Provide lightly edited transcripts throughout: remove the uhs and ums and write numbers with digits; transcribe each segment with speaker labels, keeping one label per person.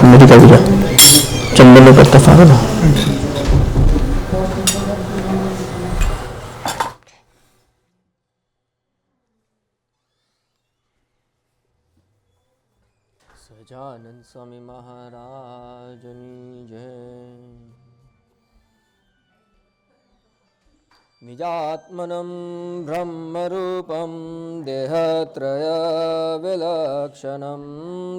Speaker 1: मेरी कविता चंदन पर तफार ना
Speaker 2: સહજાનંદ સ્વામી મહારાજની જય. નિજાત્મનં બ્રહ્મરૂપં દેહત્રય વિલક્ષણં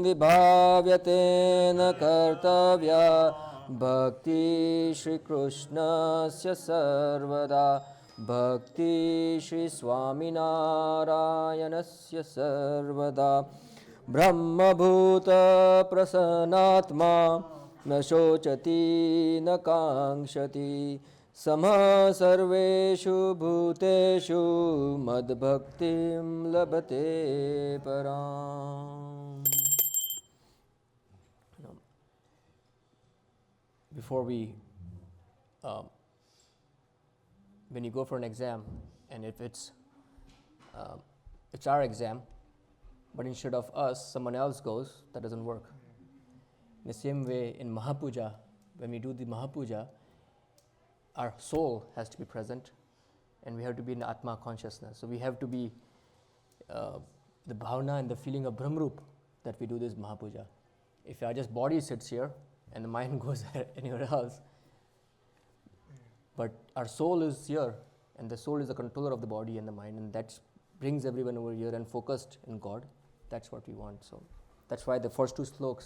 Speaker 2: વિભાવ્યતેન કર્તવ્યા ભક્તિ શ્રી કૃષ્ણસ્ય સર્વદા ભક્તિ શ્રી સ્વામિનારાયણસ્ય સર્વદા બ્રહ્મભૂત પ્રસન્નાત્મા ન શોચતી ન કાંક્ષતી સમઃ સર્વેષુ ભૂતેષુ મદ્ભક્તિં લભતે પરામ. Before when you go for an exam, and if it's our exam, but instead of us, someone else goes, that doesn't work. In the same way, in Mahapuja, when we do the Mahapuja, our soul has to be present, and we have to be in Atma consciousness. So we have to be the bhavana and the feeling of Brahmrup that we do this Mahapuja. If our just body sits here and the mind goes anywhere else, but our soul is here, and the soul is the controller of the body and the mind, and that brings everyone over here and focused in God. That's what we want. So that's why the first two slokas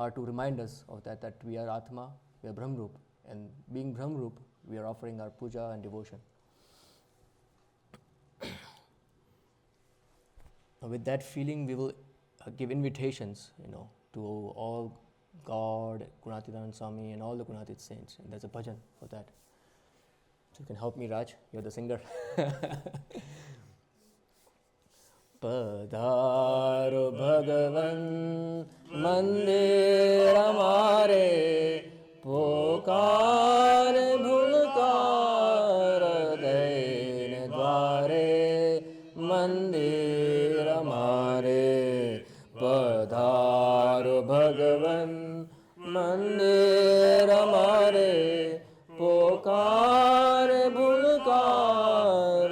Speaker 2: are to remind us of that we are Atma, we are Brahmrup, and being Brahmrup, we are offering our puja and devotion. With that feeling, we will give invitations, to all God, Gunatidanand Swami, and all the Gunatit saints. And there's a bhajan for that. So you can help me, Raj. You're the singer. Padharo Bhagavan Mandir Amare Pokare Bhulkar Dain Dware Mandir Amare Padharo Bhagavan Mandir Amare Pokare Bhulkar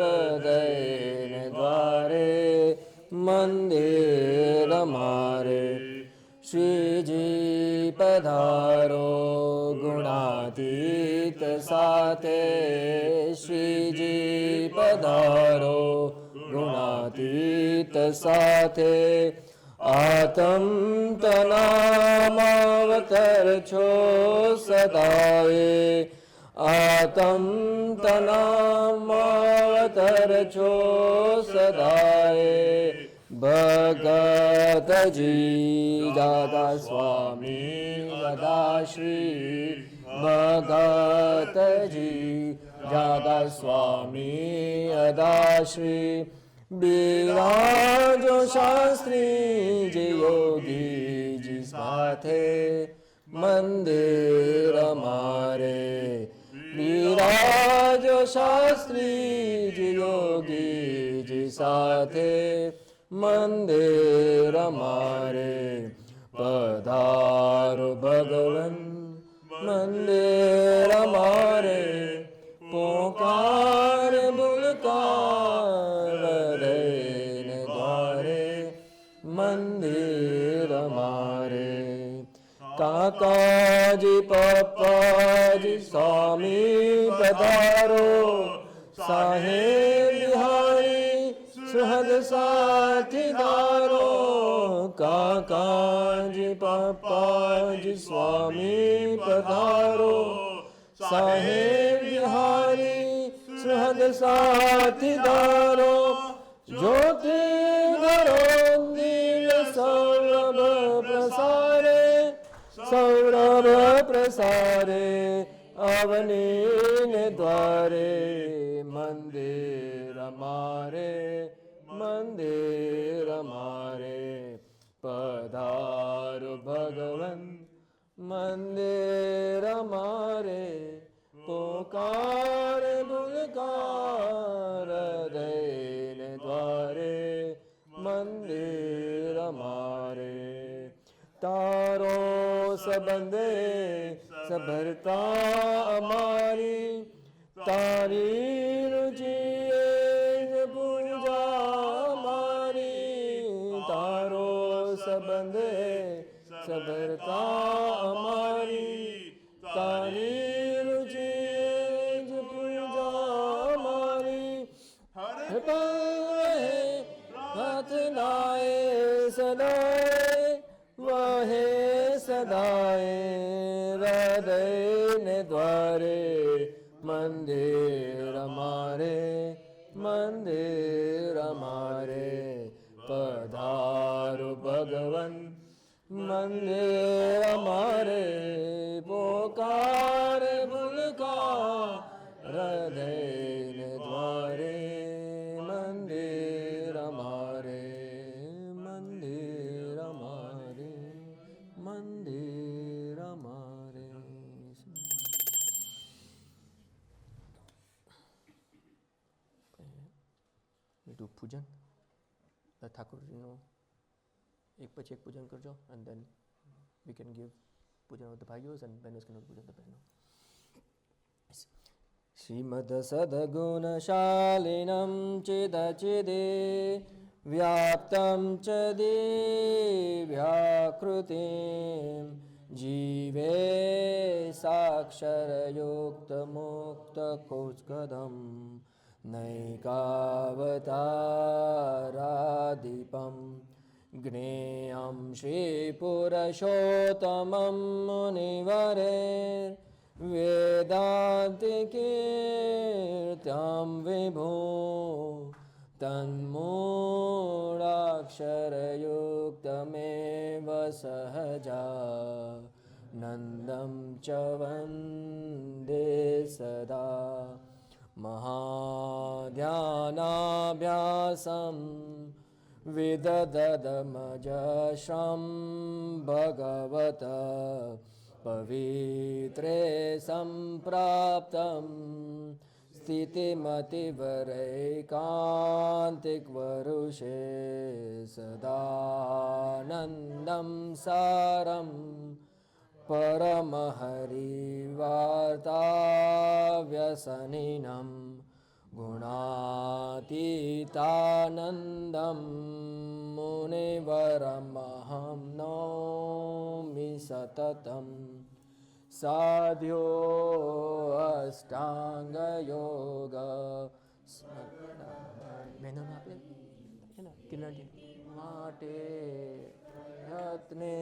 Speaker 2: Dain Dware Mandir Amare Shriji Padharo Gunatit Sathe Shriji Padharo Gunatit Sathe Atam Tanamavatar Cho Sadaye Atam Tanamavatar Cho Sadaye Bhagataji Dada Swami Gadashri Bhagataji Dada Swami Adashri Birajo Shastri Ji Yogi Ji Sathe Mandir Amare Birajo Shastri Ji Yogi Ji Sathe Mandir Amare Padharo Bhagavan Mandir Amare Pokare Bulkar Dain Dware Mandir Amare Kakaji Papaji Swami Padharo Sahib Bihari Suhad Sathidaro Kakaji Papaji Swami Padharo Sahib Bihari Suhad Sathidaro Jyoti Dharo Dil Saurabh Prasare Saurabh Prasare Avane Dware Mandir Amare Mandir Amare પધારો ભગવન મંદિર અમારે પોકાર ભૂલકાર દઈને દ્વારે મંદિર અમારે તારો સંબંધે સભરતા અમારી તારી રુચિએ પૂજા અમારી તારો સંબંધે સભરતા અમારી તારી રુચિએ પૂજા અમારી હાથ નાય સદાય વહે સદાય હૃદય ને દ્વારે મંદિર અમારે પધારો ભગવન મંદિર અમારે પોકાર ભૂલકા હૃદય ને દ્વારે મંદિર અમારે મંદિર અમારે મંદિર અમારે. We do pujan. The Thakurજીનું એક પછી એક પૂજન કરજો and then we can give pujan of the bhaios and bhenos can do pujan of the bhainos. Shrimad સદગુણશાલિનમ ચિદચિદે વ્યાપ્તમ ચ દિવ્યાકૃતિમ જીવે સાક્ષરયુક્તમુક્તકોસ્કદમ નૈકાવતારાદીપમ જ્ઞેયં શ્રીપુરુષોત્તમં મુનિવરેર વેદાંતિકીર્ત્યં વિભો તન્મૂળાક્ષરયુક્તમેવ સહજા નંદં ચ વંદે સદા મહાધ્યાનાભ્યાસં વિદદદમજશ્રમ ભગવત પવિત્રે સંપ્રાપ્તમ સ્થિતિમતિવરૈકાંતિકવરુષે સદાનંદં સારં પરમહરિવાર્તાવ્યસનિनं ગુણાતીતાનંદં મુનિવરમહં નૌમિ સતતમ સાધ્યો અષ્ટાંગયોગ બહેનોને આપણે છે ને કિરણજી માટે રત્ને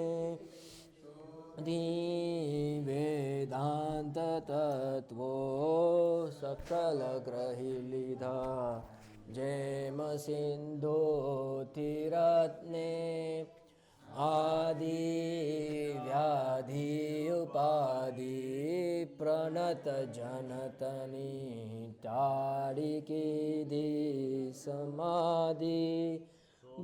Speaker 2: વેદાંત તત્વો સકલ ગ્રહી લીધા જેમ સિંધોથી રત્ને આદિ વ્યાધિ ઉપાધિ પ્રણત જનતની ટાળી કીધી સમાધિ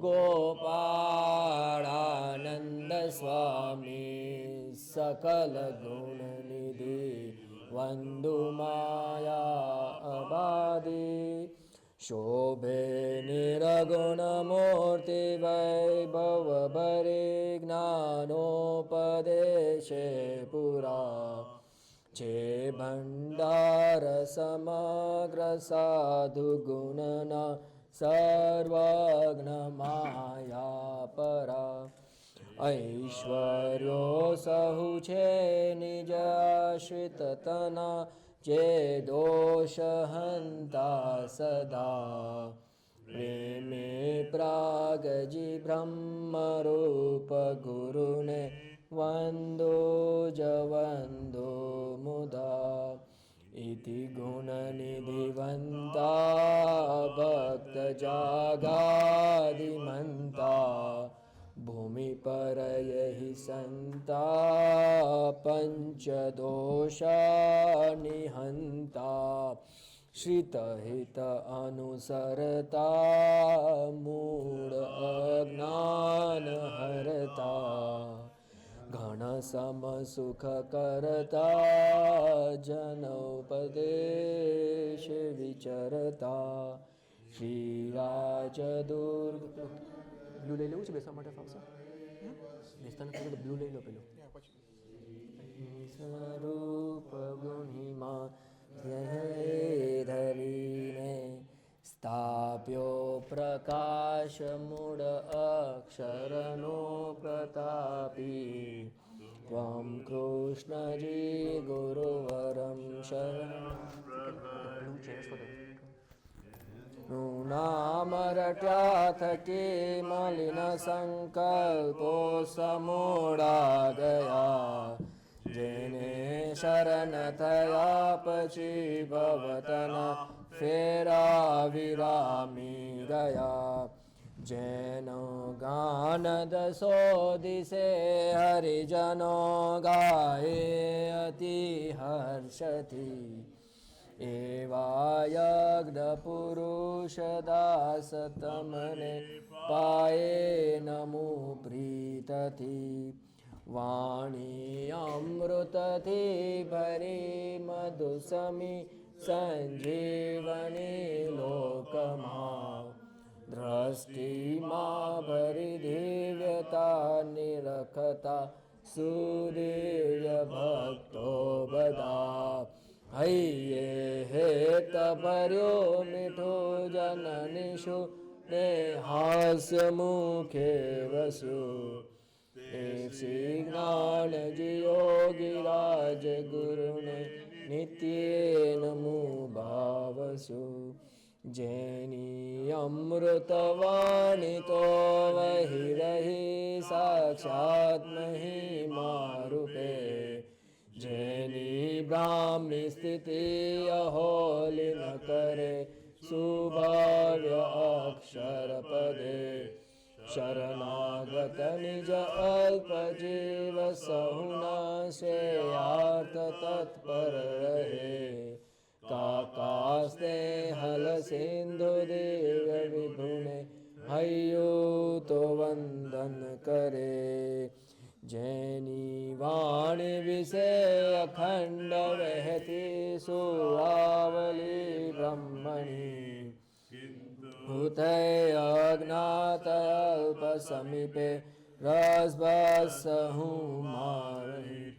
Speaker 2: ગોપાળાનંદ સ્વામી સકલ ગુણ નિધિ વંદુ માયા અબાધી શોભે નિરગુણ મૂર્તિ વૈભવ ભરે જ્ઞાનોપદેશે પુરા છે ભંડાર સમગ્ર સાધુ ગુણના સર્વજ્ઞ માયા પરા ઐશ્વર્યો સહુ છે નિજ આશ્રિત તના જે દોષ હંતા સદા પ્રેમે પ્રાગજી બ્રહ્મરૂપ ગુરુને વંદો જ વંદો મુદા ઇતિ ગુણનિધિવંતા ભક્ત જાગાદિમંતા ભૂમિ પર યહિ સંતા પંચદોષા નિહંતા
Speaker 3: श्रितहित अनुसरता मूढ अज्ञान हरता घन सम सुख करता जनोपदेश विचरता શ્રીરાજ દુર્ગ
Speaker 2: બ્લુ લઈ લેવું છે બેસવા માટે ફાવશે બેસતા નથી તો બ્લુ લઈ લો પેલું
Speaker 3: સ્વરૂપ ગુણિમાં ધરીને સ્થાપ્યો પ્રકાશ મૂળ અક્ષરનો પ્રતાપી ત્વમ કૃષ્ણજી ગુરુવરમ શરણ નામ રટ્યા થકી મલિન સંકલ્પો સમૂળા ગયા જેને શરણ થયા પછી ભવતના ફેરા વિરામી ગયા જેનો ગાન દસો દિશે હરિજનો ગાય અતિ હર્ષથી એવા યજ્ઞ પુરુષ દાસ તમને પાયે નમો પ્રીતથી વાણી અમૃતથી ભરી મધુસમી સંજીવની લોકમાં દ્રષ્ટિમાં ભરી દિવ્યતા નિરખતા સુદિવ્ય ભક્તો બધા હૈયે હેત ભર્યો મીઠો જનનિશુ ને હાસ્ય મુખે વસ્યો એક શ્રી જ્ઞાનજી યોગીરાજ ગુરુને નિત્યે નમો ભાવસુ જેની અમૃતવાણી તો વહી રહી સાક્ષાત મહિમા રૂપે જેની બ્રાહ્મણી સ્થિતિ અહોલી ન કરે સુભાવ્ય અક્ષર પદે શરણાગત નિજ અલ્પ જીવ સહુના શ્રેયાર્થ તત્પર રહે કાકાસ્તે હલ સિંધુ દિવ્ય વિભુને હૈયું તો વંદન કરે જેની વાણી વિશે અખંડ વહેતી સુરાવલી બ્રહ્મણી ભૂતય અજ્ઞાત અલ્પ સમીપે રસબસ હું મારી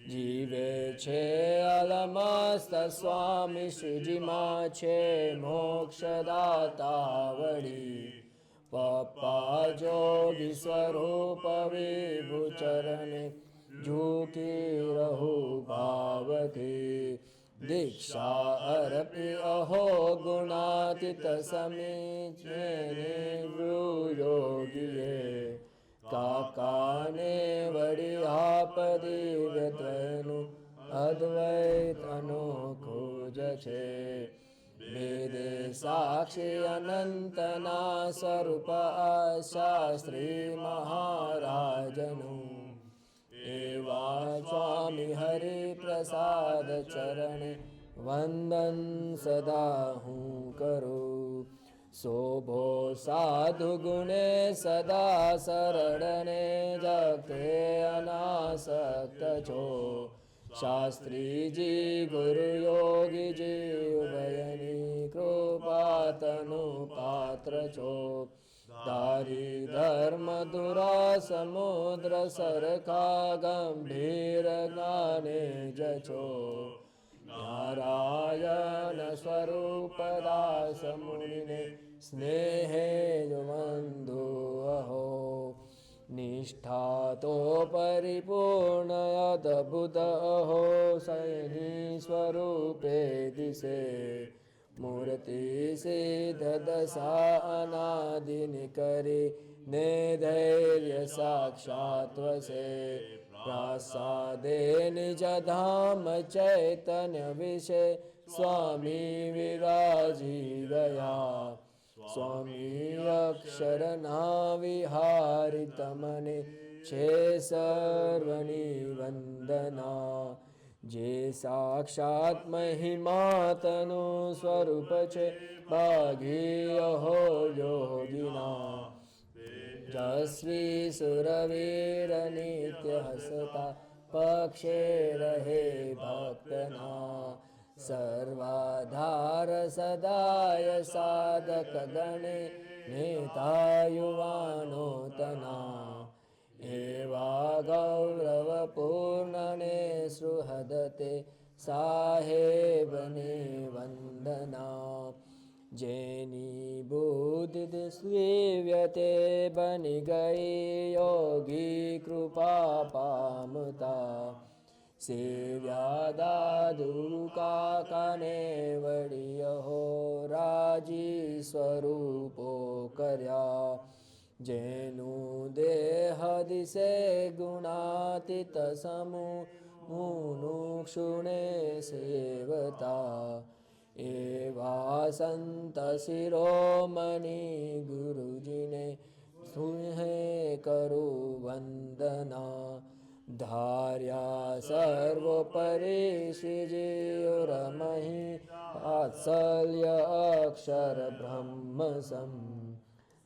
Speaker 3: જીવે છે અલમસ્ત સ્વામી શ્રીજીમાં છે મોક્ષદાતા વળી પપ્પા જોગી સ્વરૂપ વિભુ ચરણે ઝૂકી રહું ભાવથી દીક્ષા અર્પી અહો ગુણાતીત સમીચે યોગીએ કાકાને વળી આપ દિવ્યત્વનું અદ્વૈત અનોખું જ છે વેદે સાક્ષી અનંતના સ્વરૂપ શાસ્ત્રી મહારાજનું એવા સ્વામી હરિપ્રસાદ ચરણે વંદન સદા હું કરું શોભો સાધુ ગુણે સદા સરળને જગતે અનાસક્ત છો શાસ્ત્રીજી ગુરુ યોગીજી ઉભયની કૃપાતનું પાત્ર છો તારી ધર્મ ધુરા સમુદ્ર સરખા ગંભીર જ્ઞાને જ છો નારાયણ સ્વરૂપ દાસ મુનિને સ્નેહે વંદો અહો નિષ્ઠા તો પરિપૂર્ણ અદભુત અહો સૈની સ્વરૂપે દિશે મૂર્તિ સિદ્ધ દશા અનાદિની કરી ને ધૈર્ય સાક્ષાત વસે પ્રસાદે નિજ ધામ ચૈતન્ય વિશે સ્વામી વિરાજી ગયા સ્વામી અક્ષરના વિહારી તમને છે સર્વની વંદના જે સાક્ષાત મહિમાતનું સ્વરૂપ છે ભાગી અહો યોગીના જસ્વી સુરવીર નિત્ય હસતા પક્ષે રહે ભક્તના સર્વાધાર સદાય સાધક ગણે નેતા યુવાનો તના એવા ગૌરવ પૂર્ણને સુહૃદતે સાહેબને વંદના જેની બુદ્ધિ દિવ્ય તે બની ગઈ યોગી કૃપા પામતા સેવ્યા દાદુ કાકાને વળી હો રાજી સ્વરૂપો કર્યા જેનું દેહ દિશે ગુણાતીત સમૂહનું ક્ષુણે સેવતા એવા સંત શિરોમણી ગુરુજીને સુહે કરું વંદના ધાર્યા સર્વોપરી શ્રીજીઓ રમહી વાત્સલ્ય અક્ષર બ્રહ્મ સમ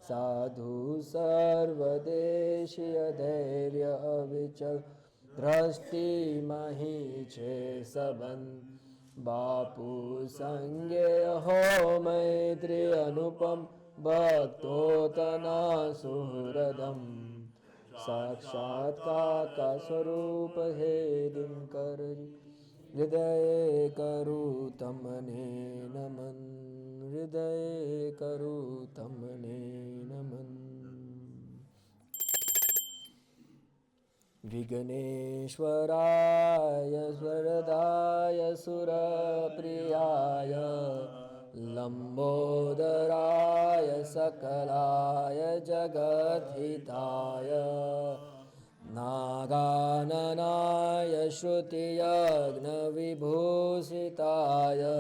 Speaker 3: સાધુ સર્વદેશીય ધૈર્ય અવિચલ દ્રષ્ટિ મહી છે સંબંધ બાપુ સંગે હો મૈત્રી અનુપમ ભક્તો તના સુહૃદમ સાક્ષાત કાકા સ્વરૂપ હે દિનકરજી હૃદય કરું તમને નમન હૃદય કરું તમને નમન વિઘ્નેશ્વરાય વરદાય સુરપ્રિયાય લંબોદરાય સકલાય જગદ્હિતાય નાગાનનાય શ્રુતિયજ્ઞવિભૂષિતાય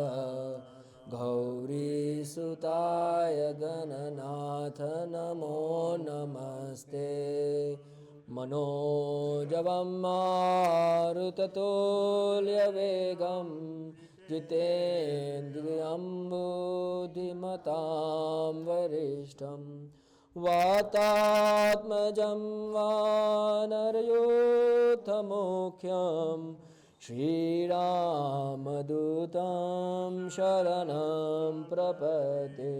Speaker 3: ગૌરીસુતાય ગણનાથ નમો નમસ્તે मनोजवं मारुततुल्यवेगं जितेन्द्रियं बुद्धिमतां वरिष्ठं वातात्मजं वानरयूथमुख्यं श्रीरामदूतं शरणं प्रपद्ये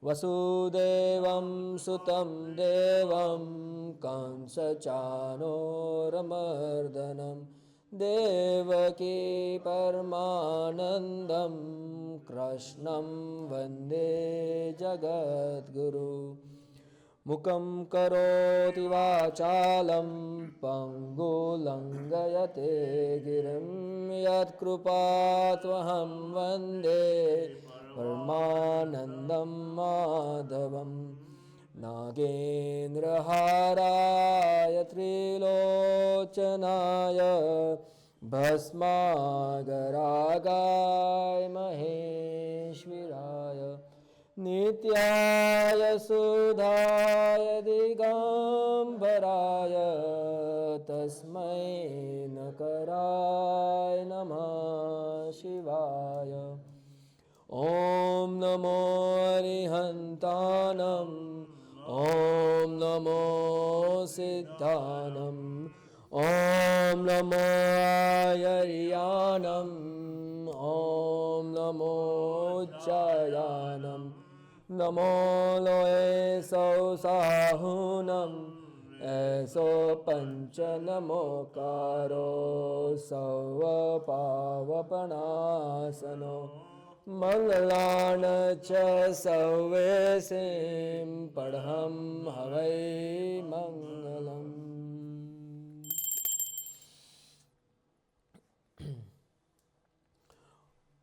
Speaker 3: वसुदेवं सुतं देवं कंसचानूरमर्दनं देवकी परमानन्दं कृष्णं वन्दे जगद्गुरु मुखं करोति वाचालं पङ्गुलङ्घयते गिरिं यत्कृपात्वहं वन्दे परमानन्दं माधवं नागेन्द्रहाराय त्रिलोचनाय भस्मागरागाय महेश्वराय नित्याय सुधाय दिगम्बराय तस्मै नकराय नमः शिवाय ॐ नमो अरिहन्तानम् ॐ नमो सिद्धानम् ॐ नमो आयर्यानम् ॐ नमो उच्चायानम् नमो लोये सौसाहुनम् ऐसो पंच नमोकारो सौपावपणासनो मंगलान च सौवेसिं पढ़हं हवै मंगलम्।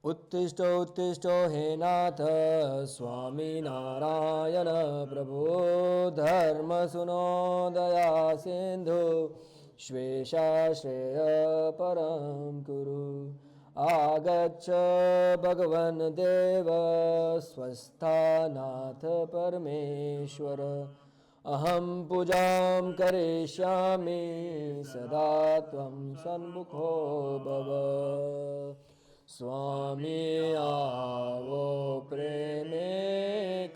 Speaker 3: उत्तिष्ठ उत्तिष्ठ हे नाथ स्वामी नारायण प्रभो धर्म सुनो दया सिंधु श्वेशाश्रेय परम कुरु आगच्छ भगवन् देव स्वस्थानाथ परमेश्वर अहं पूजां करिष्यामि सदा त्वं सन्मुखो भव स्वामी आवो प्रेमे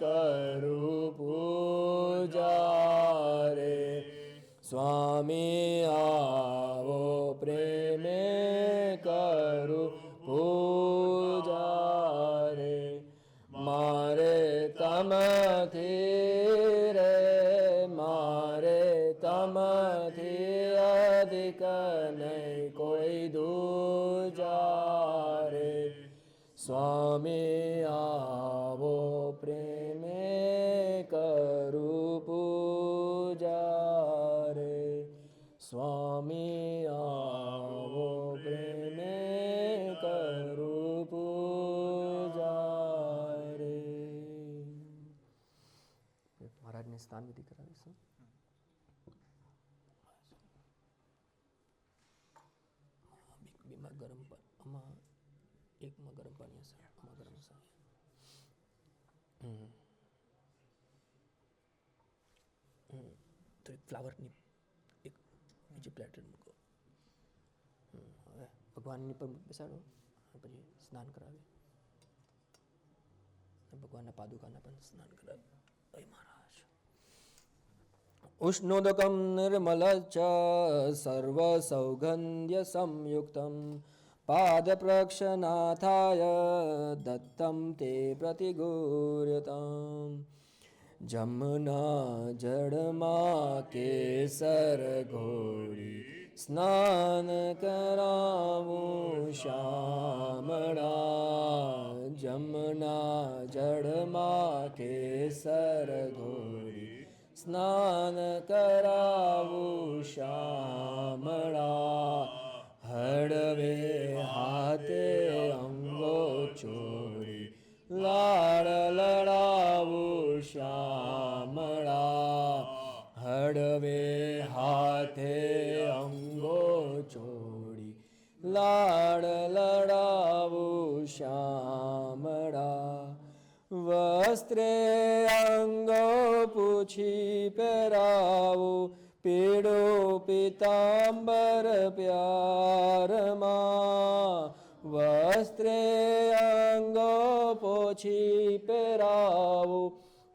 Speaker 3: करु पूजा रे स्वामी आवो प्रेमे करु पूजा रे मारे तमथी रे मारे तमथी अधिक नहीं कोई दूजा रे स्वामी आवो प्रेमे करु पूजा रे स्वामी आवो प्रेमे करु पूजा रे महाराज ने स्नान विधि करावी बीमा गरम એકમાં ગરમ પાણી હશે આમાં ગરમ હશે તો એક ફ્લાવરની એક બીજી પ્લેટર મૂકો હવે ભગવાનની પર બેસાડો પછી સ્નાન કરાવે ભગવાનના પાદુકાના પણ સ્નાન કરાવે અય મહારાજ ઉષ્ણોદકં નિર્મલચ સર્વસૌગંધ્ય સંયુક્તમ पादप्रक्षनाथाय दत्तं ते प्रतिगूर्यताम् जमुना जड़मा केसर घोड़ी स्नान करावूं श्यामणा जमुना जड़मा केसर घोड़ी स्नान करावूं श्यामणा हड़वे हाथे अंगो चोरी लाड़ लड़ावू श्यामणा हड़वे हाथे अंगो चोरी लाड़ लड़ावू श्यामणा वस्त्रे अंगो पूछी पहरावू पीड़ो पीतांबर प्यारमा वस्त्रे अंगो पोछी पहरावू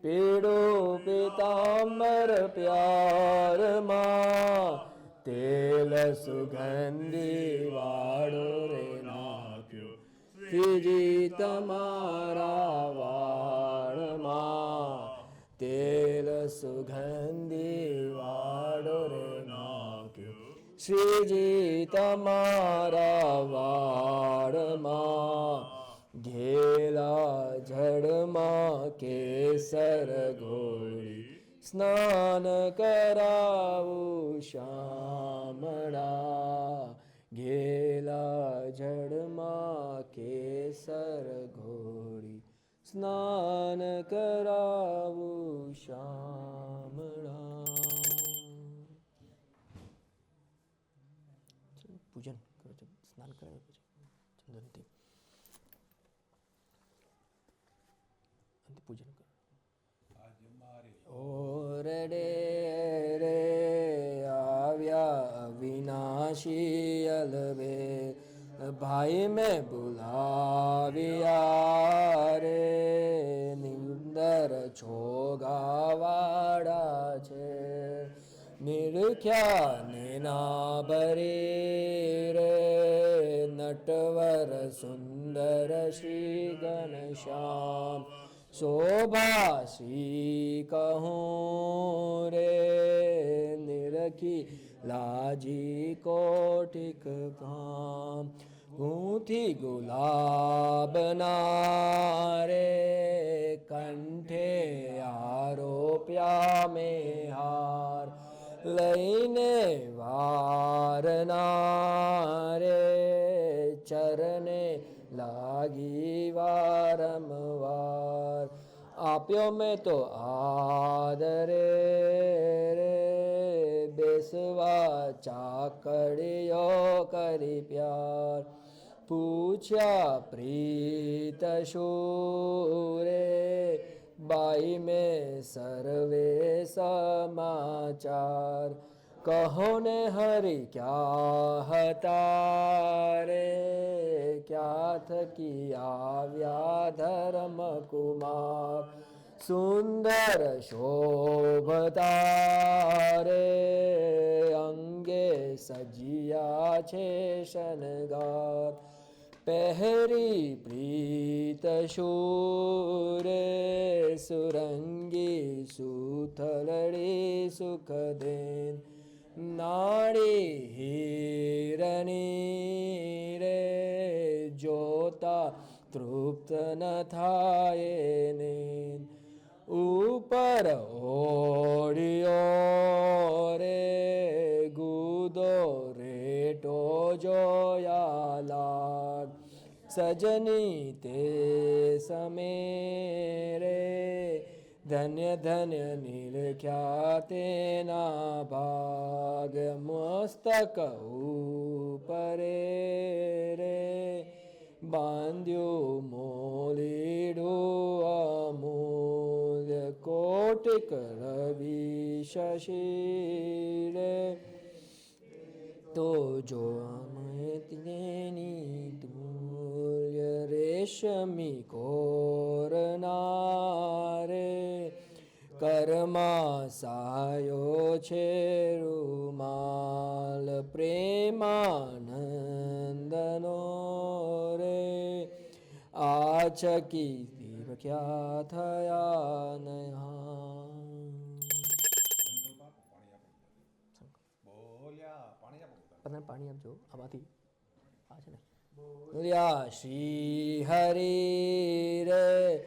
Speaker 3: पीड़ो पीतांबर प्यारमा तेल सुगंधी वाड़ो रे नाप्यो श्रीजी तमारा वाड़मा तेल सुगंधी वाड़ो रे नाक्यो श्रीजी तमारा वाड़मा घेला झड़मा केसर घोड़ी स्नान करावू श्यामणा घेला झड़मा केसर घोड़ी स्नान करावू श्यामणा पूजन करो स्नान करावे चंदनથી पूजन करो और रे रे आव्या अविनाशी अलवे भाई में बुलाविया रे निंदर छोगावाड़ा छे निरख्या नेना बरे रे नटवर सुंदर श्री घनश्याम शोभा श्री कहूँ रे निरखी लाजी कोटिक काम गूंथी गुलाब नारे कंठे आरोप्या में हार लईने वारना रे चरणे लागी वारंवार आप्यो में तो आदरे रे बेसवा चाकड़ियो करी प्यार पूछा प्रीत शूरे बाई आई में सर्वे समाचार કહો ને હરિ ક્યાં હતા રે ક્યાં થકી આવ્યા ધર્મ કુમાર સુંદર શોભતા રે અંગે સજિયા છે શણગાર પહેરી પ્રીત શૂરે સુરંગી સુથલડી સુખદેન નાડી હિરણી રે જોતા તૃપ્ત ન થાય ને ઉપર ઓડિયો રે ગુદો રેટો જોયા લાગ સજની તે સમે રે ધન્ય ધન્ય નિરખ્યા તેના ભાગ મસ્તક ઉપરે રે બાંધ્યું મોલીડું અમૂલ્ય કોટિક રવિ શશી રે તો જો તેની તુલ્ય રેશમી કોરનારે કર્મા સાયો છે રૂમાલ પ્રેમાનંદનો રે આચકી દીર્ઘ્યા થયા નયા પાણી આપજો આમાંથી આ છે ને બોલ્યા શ્રી હરિ રે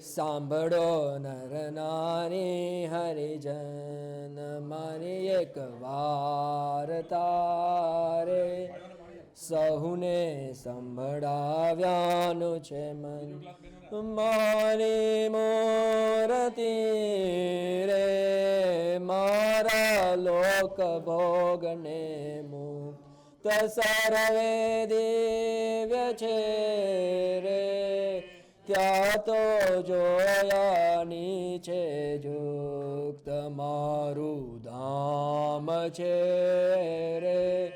Speaker 3: સાંભળો નર નારી હરિજન મારી એક વાર્તા રે સહુને સંભળાવ્યાનું છે મન મારી મૂર્તિ રે મારા લોક ભોગને મુક્ત સર્વે દિવ્ય છે રે ત્યાં તો જોયાની છે જોગ તમારું ધામ છે રે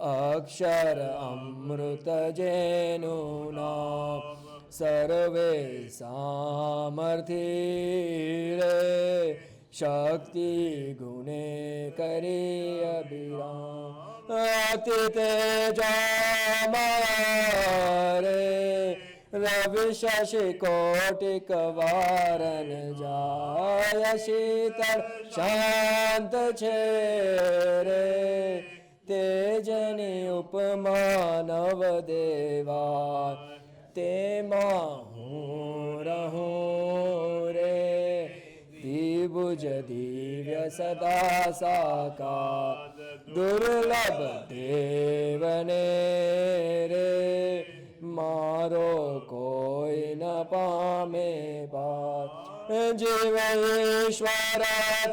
Speaker 3: અક્ષર અમૃત જેનું નામ સર્વે સામર્થ્ય રે શક્તિ ગુણે કરી અભિરામ અતિ તેજામારે રવિ શશી કોટિક વારન જાય શીતળ શાંત છે રે તેજની ઉપમા નવ દેવા તેમાં હું રહું રે દ્વિભુજ દિવ્ય સદા સાકાર દુર્લભ દેવને રે મારો કોઈ ન પામે પાર જીવ ઈશ્વર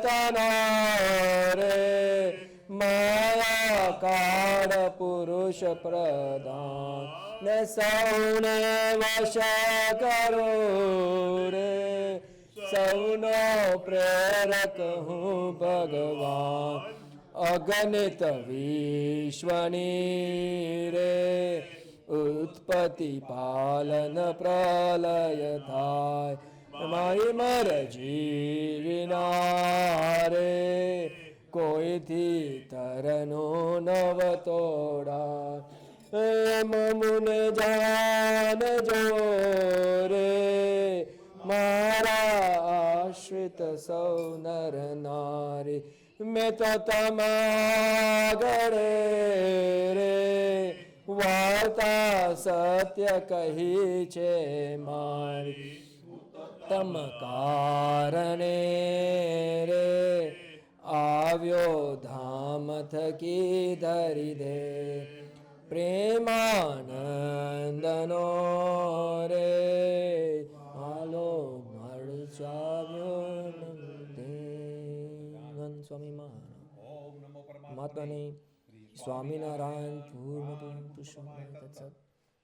Speaker 3: તના રે માયા કાળ પુરુષ પ્રધાન ને સૌને વશ કરો રે સૌનો પ્રેરક હું ભગવાન અગણિત વિશ્વની રે ઉત્પત્તિ પાલન પ્રલય થાય મારી મરજી વિના રે કોઈથી તરનું નવ તોડા એમ મુને જાન જો રે મારા આશ્રિત સૌ નર નારી મેં તો તમાગળે રે વાર્તા સત્ય કહી છે મારી તમ કારણે રે આવ્યો ધામ થકી ધરી દે પ્રેમાનંદનો રે હાલો મળચાવ્યો નંદન સ્વામી મહાત્માને સ્વામિનારાયણ પૂર્ણ પુષ્પ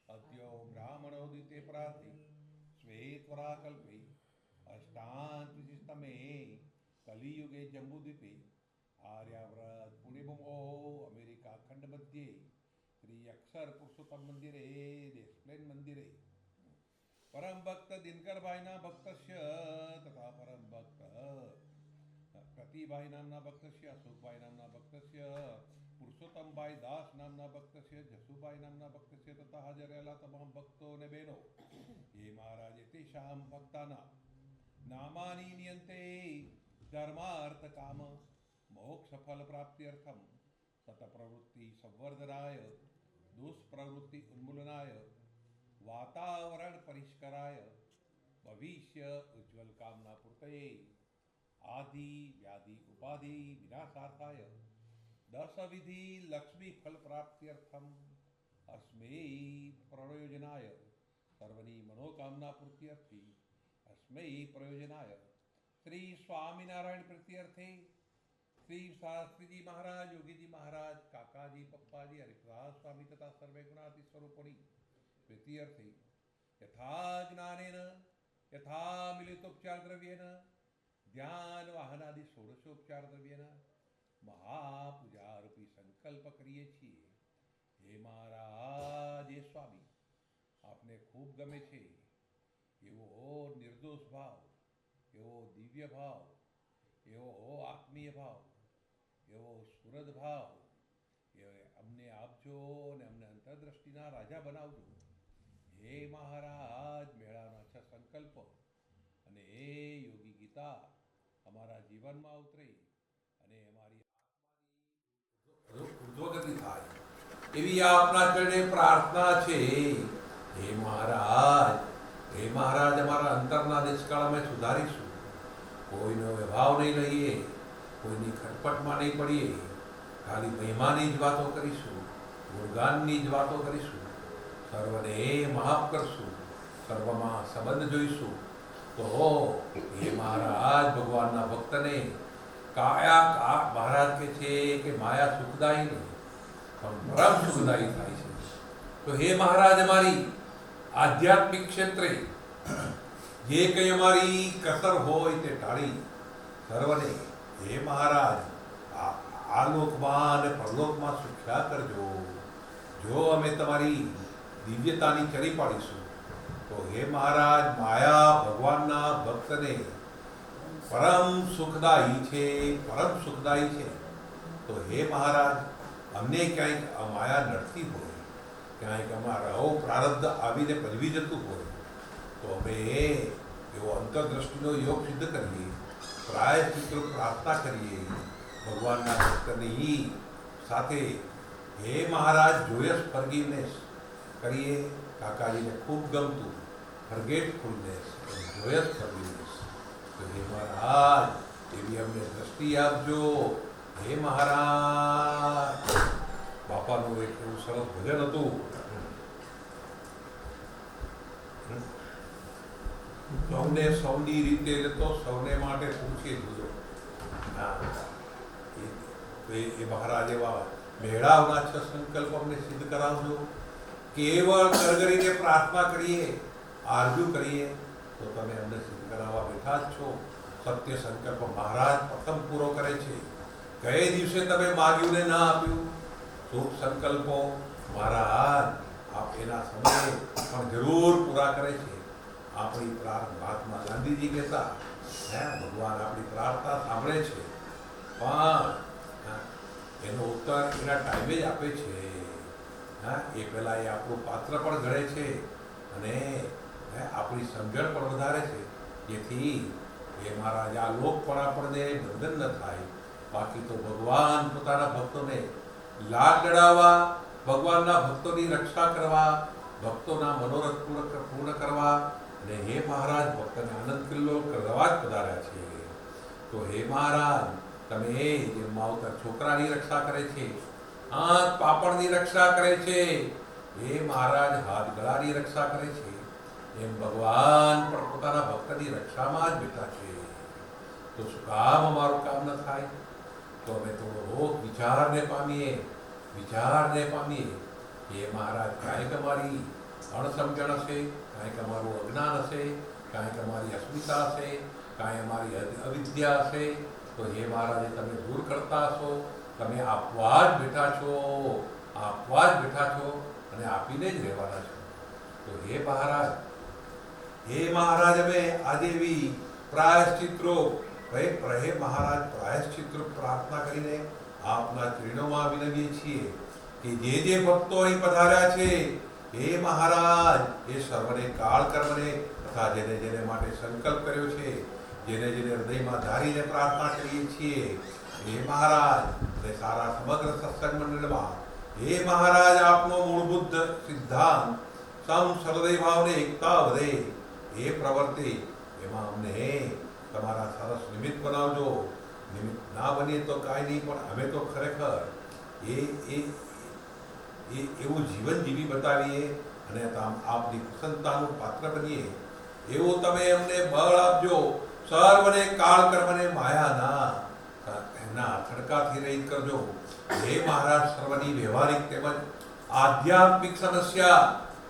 Speaker 4: અદ્યો બ્રાહ્મણોદિતે પ્રાતિ શ્વેતવરા કલ્પે અષ્ટાંત વિશિષ્ટમે કલિયુગે જંબુદ્વીપે આર્યાવ્રત પુણ્યભૂમો અમેરિકા ખંડ મધ્યે શ્રી અક્ષર પુરુષોત્તમ મંદિરે દેશપ્લેન મંદિરે પરમ ભક્ત દિનકરભાઈના ભક્તસ્ય તથા પરમ ભક્ત પ્રતિભાઈ નામના ભક્તસ્ય અશોકભાઈ નામના ભક્તસ્ય પુરુષોત્તમભાઈ દાસ નામના ભક્તસ્ય જસુભાઈ નામના ભક્તસ્ય તથા હાજર રહેલા તમામ ભક્તો અને બહેનો હે મહારાજે તેષામ ભક્તાના નામાની નિયંતે ધર્માર્થ કામ મોક્ષ ફલ પ્રાપ્ત્યર્થમ સત પ્રવૃત્તિ સંવર્ધનાય દુષ્પ્રવૃત્તિ ઉન્મૂલનાય વાતાવરણ પરિષ્કરાય ભવિષ્ય ઉજ્જવલ કામના પૂર્તયે આદિ વ્યાધિ ઉપાધિ વિનાશાર્થાય દસ વિધિ લક્ષ્મી ફલ પ્રાપ્ત્યર્થમ અસ્મે પ્રયોજનાય સર્વની મનોકામના પૂર્ત્યર્થે અસ્મે પ્રયોજનાય શ્રી સ્વામિનારાયણ પ્રીત્યર્થે श्री शास्त्री जी महाराज योगी जी महाराज काका जी पप्पा जी हरिप्रसाद स्वामी तथा सर्वे गुणाति स्वरूपिणी प्रीत्यर्थे यथा ज्ञानेन यथा मिलितोपचार द्रव्येन ध्यान वाहनादि षोडशोपचार द्रव्येन महापूजा रूपी संकल्प करिए छीए। हे महाराज हे स्वामी आपने खूब गमे छे एवो निर्दोष भाव एवो दिव्य भाव एवो आत्मीय भाव एवो સુરદ ભાવ એ અમને આપજો અને અમને અંતરદ્રષ્ટિના રાજા બનાવજો। હે મહારાજ મેળાના છ સંકલ્પો અને હે યોગી ગીતા અમારા જીવનમાં ઉતરે અને અમારી ઉર્ધ્વગતિ થાય એવી આપના ચરણે પ્રાર્થના છે। હે મહારાજ અમારા અંતરના નિષ્કાળ અમે સુધારીશું। કોઈનો વિભાવ નહીં લઈએ કોઈની ખટપટમાં નહીં પડીએ ખાલી મહિમાની જ વાતો કરીશું ગુણગાનની જ વાતો કરીશું સર્વને માફ કરશું સર્વમાં સંબંધ જોઈશું। તો એ મહારાજ ભગવાનના ભક્તને કાયા મહારાજ કે છે કે માયા સુખદાયી નહીં પણ પરમ સુખદાયી થાય છે। તો હે મહારાજ અમારી આધ્યાત્મિક ક્ષેત્રે જે કંઈ અમારી કસર હોય તે ટાળી સર્વને હે મહારાજ આલોકમાં અને પરલોકમાં સુખ્યા કરજો। જો અમે તમારી દિવ્યતાની ચરી પાડીશું તો હે મહારાજ માયા ભગવાનના ભક્તને પરમ સુખદાયી છે તો હે મહારાજ અમને ક્યાંક આ માયા નડતી હોય ક્યાંક અમારા પ્રારબ્ધ આવીને પલવી જતું હોય તો અમે એવો અંતરદ્રષ્ટિનો યોગ સિદ્ધ કરીએ પ્રાયશ્ચિત પ્રાર્થના કરીએ ભગવાનના ભક્તની સાથે। હે મહારાજ જોયસ ફર્ગિવનેસ કરીએ કાકાજીને ખૂબ ગમતું ફર્ગેટફુલનેસ જોયસ ફર્ગિવનેસ। તો હે મહારાજ એવી અમને દ્રષ્ટિ આપજો। હે મહારાજ બાપાનું એક એવું સરસ ભજન હતું સૌને સૌની રીતે તો સૌને માટે પૂછે જુદો એ મહારાજ એવા મેળાવના છ સંકલ્પ અમને સિદ્ધ કરાવજો। કેવળ કરગરીને પ્રાર્થના કરીએ આરજુ કરીએ તો તમે અમને સિદ્ધ કરાવવા બેઠા જ છો। સત્ય સંકલ્પ મહારાજ પ્રથમ પૂરો કરે છે। કઈ દિવસે તમે માગ્યું ને ના આપ્યું શુભ સંકલ્પો મહારાજ આપ એના સમયે પણ જરૂર પૂરા કરે છે। આપણી પ્રાર્થના મહાત્મા ગાંધીજી કહેતા ભગવાન આપણી પ્રાર્થના સાંભળે છે પણ એનો ઉત્તર એના ટાઈમે જ આપે છે। એ પહેલાં એ આપણું પાત્ર પણ ઘડે છે અને આપણી સમજણ પણ વધારે છે જેથી એ મહારાજ આ લોક પણ આપણને બંધન ન થાય। બાકી તો ભગવાન પોતાના ભક્તોને લાડ લડાવવા ભગવાનના ભક્તોની રક્ષા કરવા ભક્તોના મનોરથ પૂર્ણ કરવા અને હે મહારાજ ભક્તને આનંદ કિલ્લો કરવા જ પધાર્યા છે। તો હે મહારાજ તમે જે માવતર છોકરાની રક્ષા કરે છે આંખ પાપણની રક્ષા કરે છે હે મહારાજ હાથ ગળાની રક્ષા કરે છે એમ ભગવાન પણ પોતાના ભક્તની રક્ષામાં જ બેઠા છે। તો શું કામ અમારું કામ ન થાય તો અમે થોડો વિચારને પામીએ હે મહારાજ કાંઈક અમારી અણસમજણ હશે કાંઈક અમારું અજ્ઞાન હશે કાંઈક અમારી અસ્મિતા હશે, કાંઈ અમારી અવિદ્યા હશે, તો હે મહારાજ તમે દૂર કરતા હશો. તમે આપવા જ બેઠા છો, આપવા જ બેઠા છો અને આપીને જ રહેવાના છો. તો હે મહારાજ અમે આજે એવી પ્રાયશ્ચિત્રો હે મહારાજ પ્રાયશ્ચિત્રો પ્રાર્થના કરીને આપના ચરણોમાં વિનવીએ છીએ કે જે ભક્તો અહીં પધાર્યા છે હે મહારાજ એ સર્વને કાળ કર્મને તથા જેને માટે સંકલ્પ કર્યો છે, જેને હૃદયમાં ધારીને પ્રાર્થના કરીએ છીએ હે મહારાજ અને સારા સમગ્ર સત્સંગ મંડળમાં હે મહારાજ આપનો મૂળભૂત સિદ્ધાંત સહૃદય ભાવને એકતા વધે એ પ્રવર્તે એમાં અમને તમારા સરસ નિમિત્ત બનાવજો. નિમિત્ત ના બનીએ તો કાંઈ નહીં, પણ અમે તો ખરેખર એવું જીવન જીવી બતાવીએ અને આપની પ્રસન્નતાનું પાત્ર બનીએ એવું તમે અમને બળ આપજો. સર્વને કાળ કર્મને માયાના એના થડકાથી રહિત કરજો. હે મહારાજ સર્વની વ્યવહારિક તેમજ આધ્યાત્મિક સમસ્યા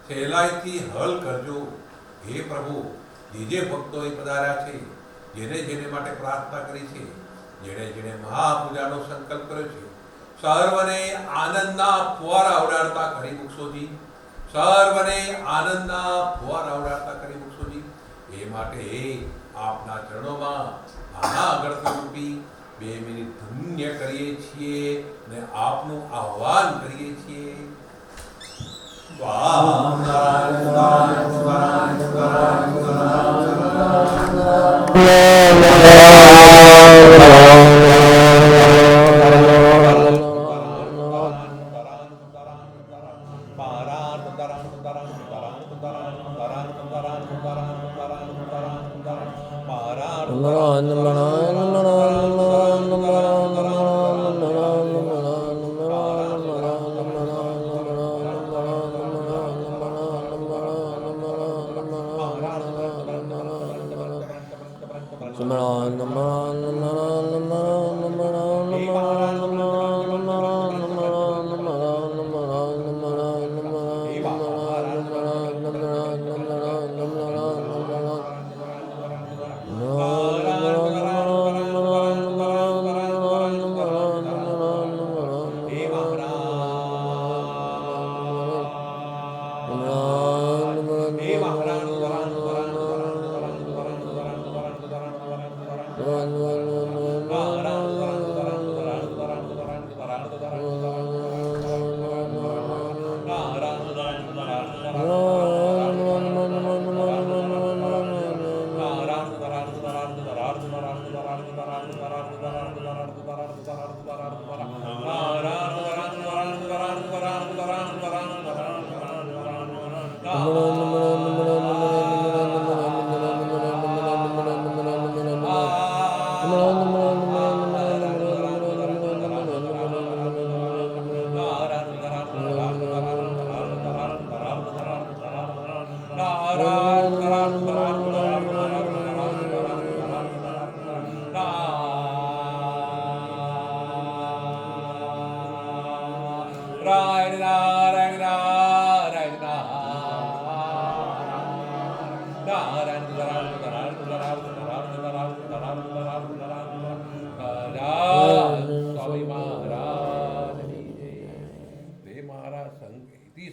Speaker 4: સહેલાઈથી હલ કરજો. હે પ્રભુ જે ભક્તો અહીં પધાર્યા છે, જેને માટે પ્રાર્થના કરી છે, જેણે મહાપૂજાનો સંકલ્પ કર્યો છે, સર્વને આનંદના ફુવારા ઉડાડતા કરી મૂકશોજી. સર્વને આનંદના ફુવારા ઉડાડતા કરી મૂકશોજી. એ માટે આપના ચરણોમાં આના આગળ રૂપી 2 મિનિટ ધન્ય કરીએ છીએ અને આપનું આહ્વાન કરીએ છીએ.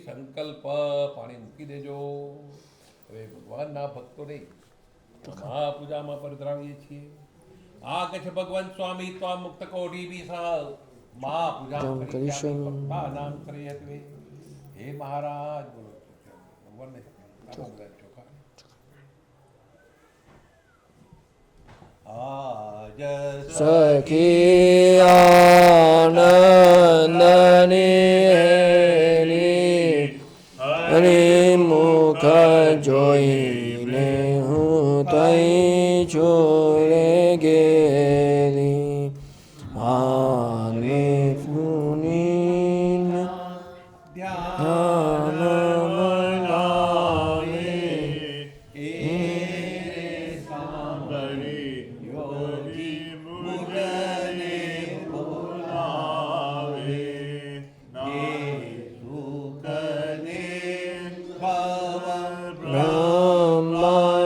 Speaker 4: સંકલ્પ પાણી મૂકી દેજો. હવે ભગવાનના ભક્તોને મહાપૂજામાં પધરાવીએ છીએ. આ કહે છે ભગવાન સ્વામી તો મુક્ત કોટી બી સહ મહાપૂજા નામ કરીએ. હે મહારાજ બોલો ભગવાનને આજ
Speaker 1: સખી આનંદની અને મુખ જોઈને હું તઈ છોડે ગેલી આને મુનિ ધ્યાન મનાવે એ સાંભળી યોગી મુગને બોલાવે ને સુખને ભવ બ્રહ્માની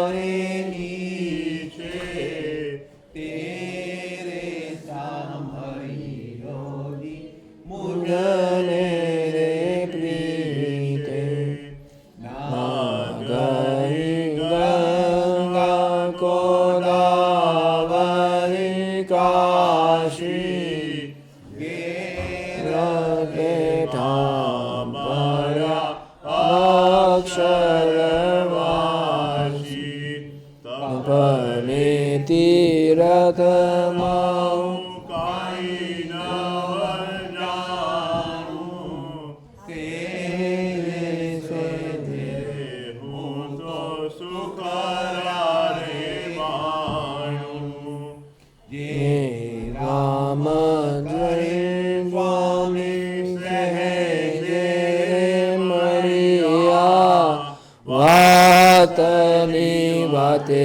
Speaker 1: ગોદાવરી કાશી બેઠા અક્ષરવાસી તપને તીરથમાં કાંઈ ન જાણું તે હું તો સુકરારે માણું જે રામ જય સ્વામી સહેજે મળ્યા વાતની વાતે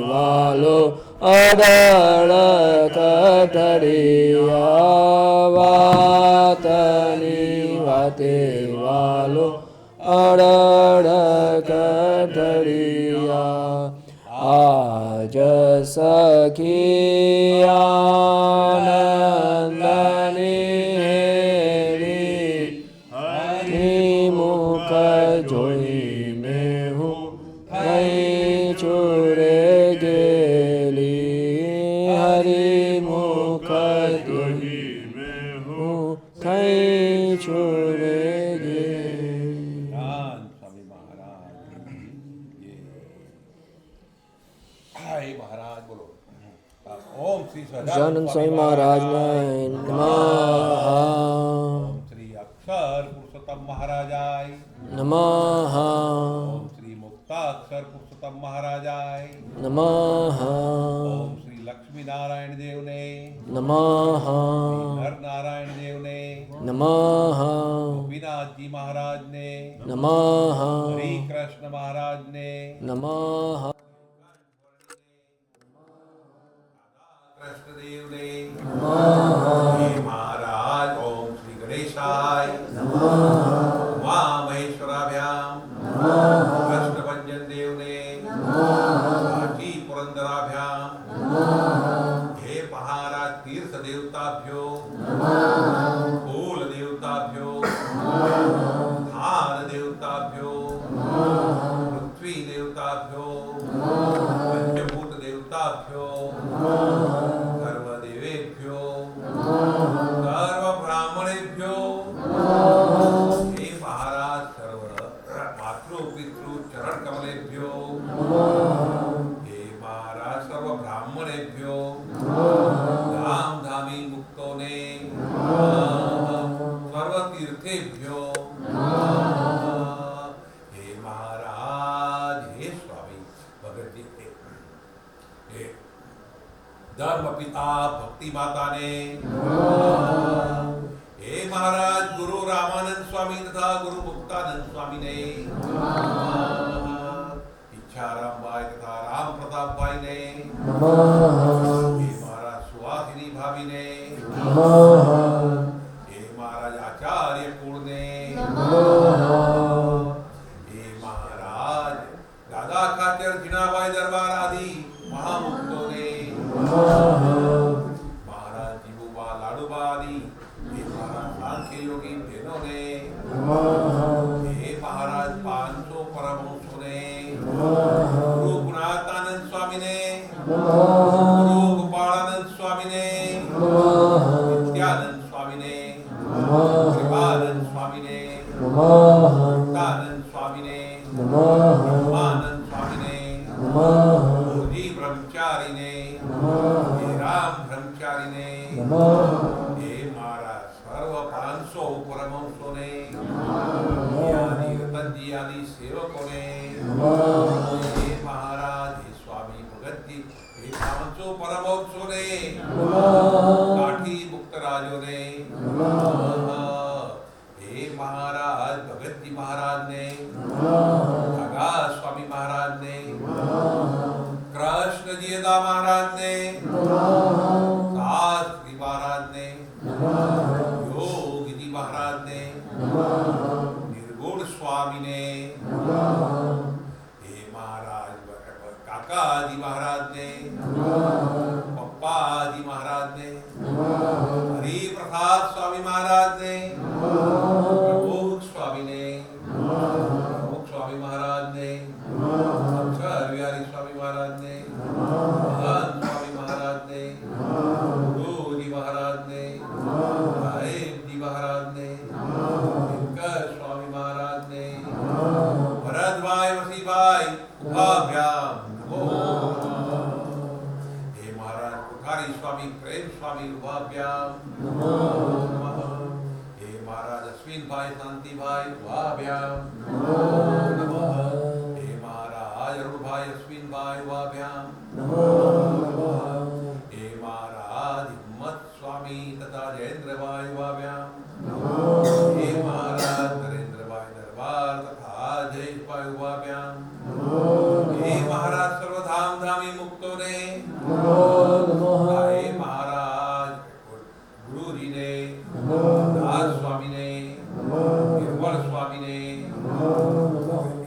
Speaker 1: વાલો અડળ કઠડિયા વાતની વાતે વાલો અડળ કઠડિયા આજ સખી આનંદની હરી મુખ જોઈ મેં હું થઈ છુરે ગેલી હરી મુખ જોઈ મેં હું થઈ છુરે ગેલી.
Speaker 4: ધ્યાન સ્વામી મહારાજ હાય મહારાજ બોલો. ઓમ શ્રી
Speaker 1: સહજાનંદ સ્વામી મહારાજને નમઃ.
Speaker 4: ઓમ શ્રી અક્ષર પુરુષોત્તમ મહારાજાય
Speaker 1: નમઃ
Speaker 4: ઓમ શ્રી મુક્તાક્ષર પુરુષોત્તમ મહારાજાય
Speaker 1: નમઃ
Speaker 4: ઓમ શ્રી લક્ષ્મી નારાયણ દેવને
Speaker 1: નમઃ
Speaker 4: નર નારાયણ દેવને
Speaker 1: નમઃ
Speaker 4: ગોપીનાથજી મહારાજને
Speaker 1: નમઃ
Speaker 4: હરિ કૃષ્ણ મહારાજને
Speaker 1: નમઃ
Speaker 4: કૃષ્ણદેવને હે મહારાજ ઓમ શ્રી ગણેશાય ઉમા મહેશ્વરાભ્યામ કૃષ્ણભંજન દેવને કાશી પુરંદરાભ્યામ હે મહારાજ તીર્થ દેવતાભ્યો કુલ દેવતાભ્યો ધાન દેવતાભ્યો પૃથ્વી દેવતાભ્યો પંચભૂત દેવતાભ્યો સર્વદેવેભ્યો સર્વ બ્રાહ્મણેભ્યો હે મહારાજ સર્વ માતૃ પિતૃ ચરણ કમલેભ્યો હે મહારાજ સર્વ બ્રાહ્મણેભ્યો ધામ ધામી મુક્તોને સર્વ તીર્થેભ્યો હે મહારાજ હે સ્વામી ભગતજી હે ધર્મ પિતા ભક્તિ માતાને હે મહારાજ ગુરુ રામાનંદ સ્વામી તથા ગુરુ મુક્તાનંદ સ્વામીને ઈચ્છારામભાઈ તથા રામ પ્રતાપભાઈને હે મહારાજ સુહાસિની ભાભીને હે મહારાજ આચાર્ય કુળને હે મહારાજ દાદા ખાચર જીણાભાઈ દરબાર આદિ મહામુક્તોને મહારાજ જીવુબા લાડુબા આદિ હે મહારાજ સાંખ્ય યોગી બહેનોને હે મહારાજ 500 પરમહંસોને ગુરુ ગુણાતાનંદ સ્વામીને ગુરુ ગોપાળાનંદ સ્વામીને નિત્યાનંદ સ્વામીને કૃપાનંદ સ્વામીને મુક્તાનંદ સ્વામીને બ્રહ્માનંદ સ્વામીને મોદી બ્રહ્મચારીને હે રામ બ્રહ્મચારીને હે મારા સર્વ 500 પરમહંસોને જ્ઞાની રતનજી આદિ સેવકોને હે મહારાજ હે સ્વામી ભગતજી હે 500 પરમહંસોને કાઠી મુક્તરાજોને હે મહારાજ ભગતજી મહારાજને આગા સ્વામી મહારાજને કૃષ્ણજી દા મહારાજને શાસ્ત્રી મહારાજને યોગીજી મહારાજને નિર્ગુણ સ્વામીને હે મહારાજ કાકાજી મહારાજને પપ્પાજી મહારાજને હરિપ્રસાદ સ્વામી મહારાજને પ્રમુખ સ્વામીને પ્રમુખ સ્વામી મહારાજને અક્ષર વિહારી સ્વામી મહારાજને स्वामी महाराज ने, गुरु जी महाराज ने, साहेब जी महाराज ने, दिनकर स्वामी महाराज ने, भरत भाई वसी भाई उभाभ्याम नमो नमः। हे महाराज कोठारी स्वामी प्रेम स्वामी उभाभ्याम नमो नमः। हे महाराज अश्विन भाई शांति भाई उभाभ्याम नमो नमः। हे महाराज अरुण भाई अश्विन भाई उभाभ्याम नमो नमः। हे महाराज हिम्मत स्वामी तथा जयेंद्र भाई उभाभ्याम नमो। हे महाराज नरेंद्र भाई दरबार तथा जयेश भाई उभाभ्याम नमो। हे महाराज सर्वधाम धामी मुक्तों ने नमो। हे महाराज गुरु जी ने, दास स्वामी ने, निर्मल स्वामी ने,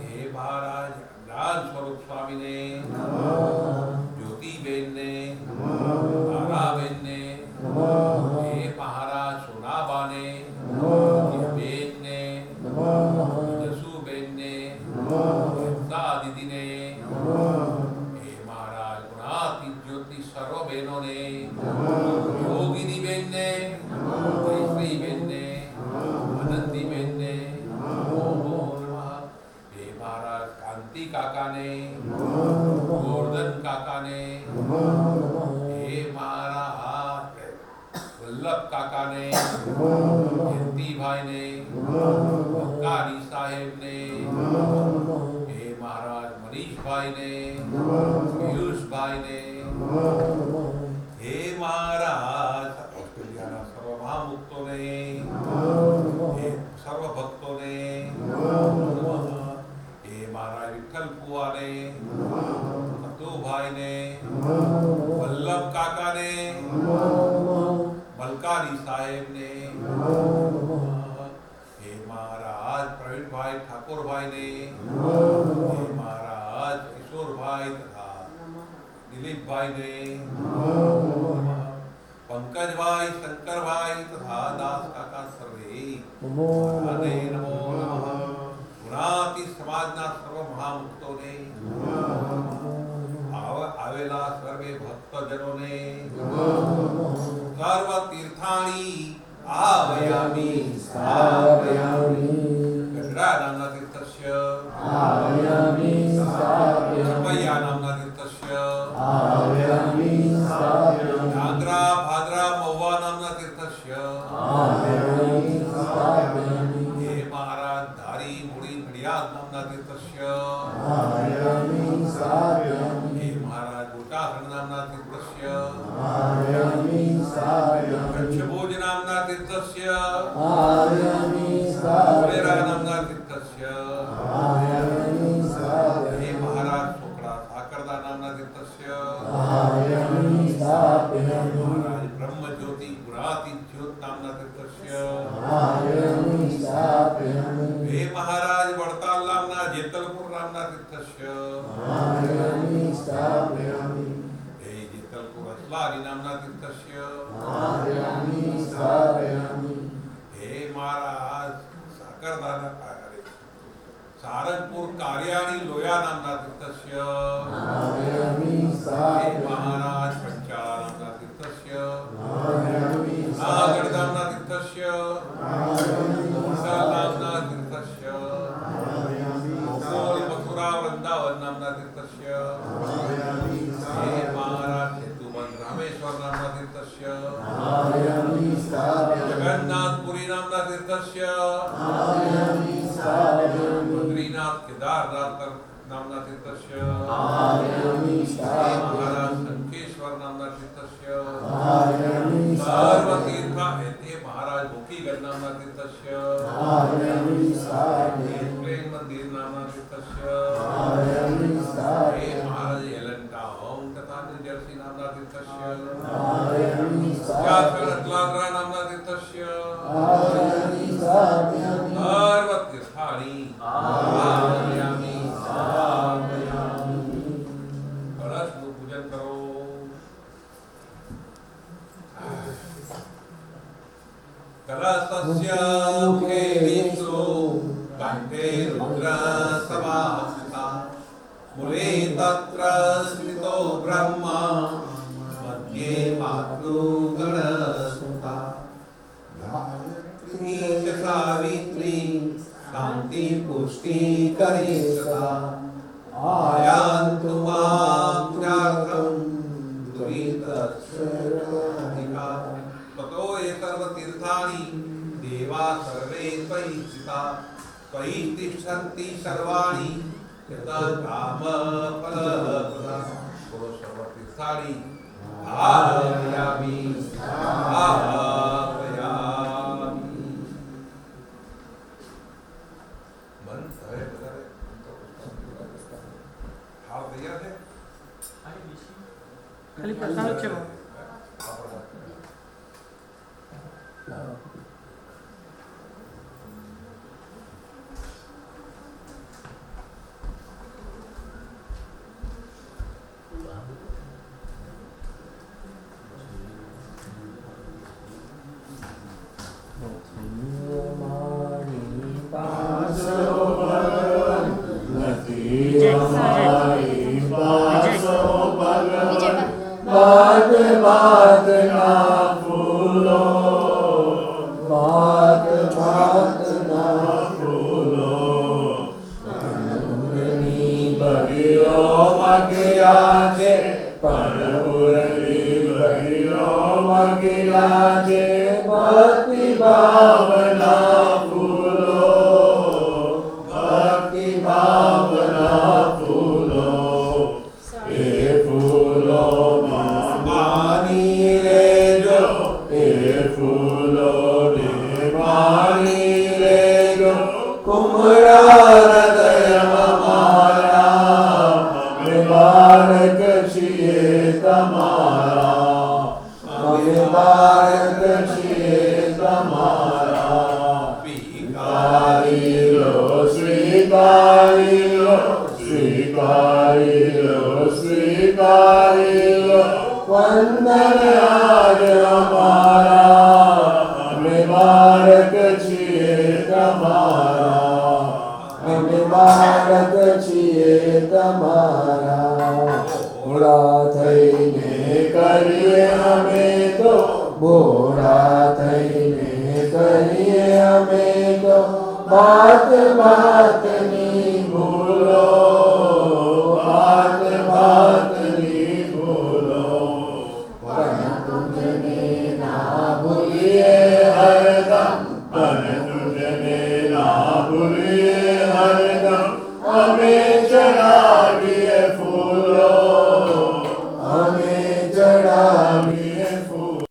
Speaker 4: हे महाराज ज्ञान स्वरूप स्वामी ने, ज्योति बेन ने, तारा बेन ने, हे महाराज सोनाबा ने, बेन ने, जसू बेन ने, दीदी ने, हे महाराज गुणाती ज्योति सर्व बेनों ने, योगिनी बेन ने, श्री बेन ने, आनंदी बेन ने, नमो नमः। हे महाराज कांति काका ने, गोवर्धन काका ने, हे महाराज वल्लभ काका ने, जयंती भाई ने, कारी साहेब ने, हे महाराज मनीष भाई ने, पीयूष भाई ने, हे महाराज ऑस्ट्रेलिया सर्व महामुक्तों ने, हे सर्व भक्तों ने, हे महाराज विठल बुआ ने, सतु भाई ने, वल्लभ काका ने, मलकारी साहेब ने, हे महाराज प्रवीण भाई ठाकुर भाई ने, हे महाराज किशोर भाई तथा दिलीप भाई ने, पंकज भाई शंकर भाई तथा दास काका सर्वे महाराजे नमो नमः। गुणाती समाजना सर्व महामुक्तों ने, आवेला सर्वे भक्तजनों ने, सर्व तीर्थाणी आवयामि स्थापयामि। गजरा नामना तीर्थस्य आवयामि स्थापयामि। चंपय्या नामना तीर्थस्य आवयामि स्थापयामि। नागरा भाद्रा महुआ नामना तीर्थस्य आवयामि स्थापयामि। हे महाराज धारी मुड़ी नडियाद नामना तीर्थस्य आवयामि स्थापयामि। हे महाराज गोटाखंड नामना तीर्थस्य आवयामि स्थापयामि। कच्छभोज नामना तीर्थस्य आवयामि स्थापयामि। नामना तीर्थस्य आवयामि स्थापयामि। हे महाराज सोकड़ा साकरदा नामना तीर्थस्य आवयामि स्थापयामि। महाराज ब्रह्म ज्योति गुणाती ज्योत नामना तीर्थस्य आवयामि स्थापयामि। हे महाराज वडताल नामना जेतलपुर नामना तीर्थस्य आवयामि स्थापयामि। हे जेतलपुर असलारी नामना तीर्थस्य आवयामि स्थापयामि। हे महाराज साकरदा सारंगपुर कार्याणी लोया नामना तीर्थस्य आवयामि स्थापयामि। हे महाराज पंचाला नामना तीर्थस्य आवयामि नागड़ नामना तीर्थस्य आवयामि नामना तीर्थस्य आवयामि मथुरा वृंदावन नामना तीर्थस्य आवयामि। हे महाराज सेतुबंध रामेश्वर नामना तीर्थस्य आवयामि स्थापयामि। जगन्नाथपुरी नामना तीर्थस्य आवयामि स्थापयामि। बद्रीनाथ केदारनाथ नामना तीर्थस्य आवयामि स्थापयामि। महाराज संकेश्वर नामना तीर्थस्य आवयामि सर्वतीर्थ हे महाराज मुखीगढ़ नामना तीर्थस्य आवयामि स्थापयामि। प्रेम मंदिर नामना तीर्थस्य आवयामि स्थापयामि। हे महाराज एलंटा होम तथा न्यू जर्सी नामना तीर्थस्य आवयामि स्थापयामि। अटलांटा नामना तीर्थस्य आवयामि स्थापयामि। सर्वतीर्थानि आवयामि स्थापयामि। कलश पूजन करो। कलशस्य मुखे विष्णु कंठे रुद्र समास्थिता मूले तत्र स्थितो ब्रह्म ब्रह्मा मध्ये मातृगणसुता गायत्री च सावित्री शांति पुष्टि करे सदा आयान्तु मां पूजार्थं दुरितक्षराधिका ततो ये सर्वतीर्थानि देवा सर्वे त्वयि स्थिता त्वयि तिष्ठन्ति सर्वाणि यथा कामफलप्रदा बोलो सर्वतीर्थानि भावयामि भावयामि मन है बताए भाव तैयार है
Speaker 5: ખાલી પ્રસાદ જ છે બાબા.
Speaker 1: बात बात ना फूलो बात बात ना फूलो उरनी बगियो मगिया जे पर उरनी बगियो मगिया जे भक्ति भावना फूलो भक्ति भावना फूलो ए फूलो मानी रे जो ए फूलो रे मानी रे जो कुमरा हृदय हमारा हमें बालक छिए तमारा हमें बालक छिए तमारा स्वीकारी लो स्वीकारी लो स्वीकारी लो स्वीकारी लो वंदन आज हमारा हमें बालक छिए तमारा हमें बालक छिए तमारा बोड़ा थईने करिए हमें तो बोड़ा थईने करिए हमें तो बात बात नहीं भूलो बात बात नहीं भूलो पर तुझने ना भूलिए हरदम पर तुझने ना भूलिए हरदम हमें चढ़ाविए फूलो हमें चढ़ाविए फूलो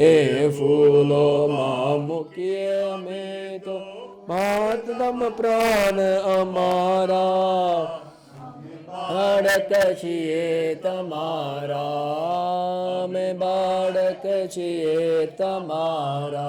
Speaker 1: ए फूलो मामुकिए में तो मातम प्राण अमारा बाળક છીએ તમારા મેં બાળક છીએ તમારા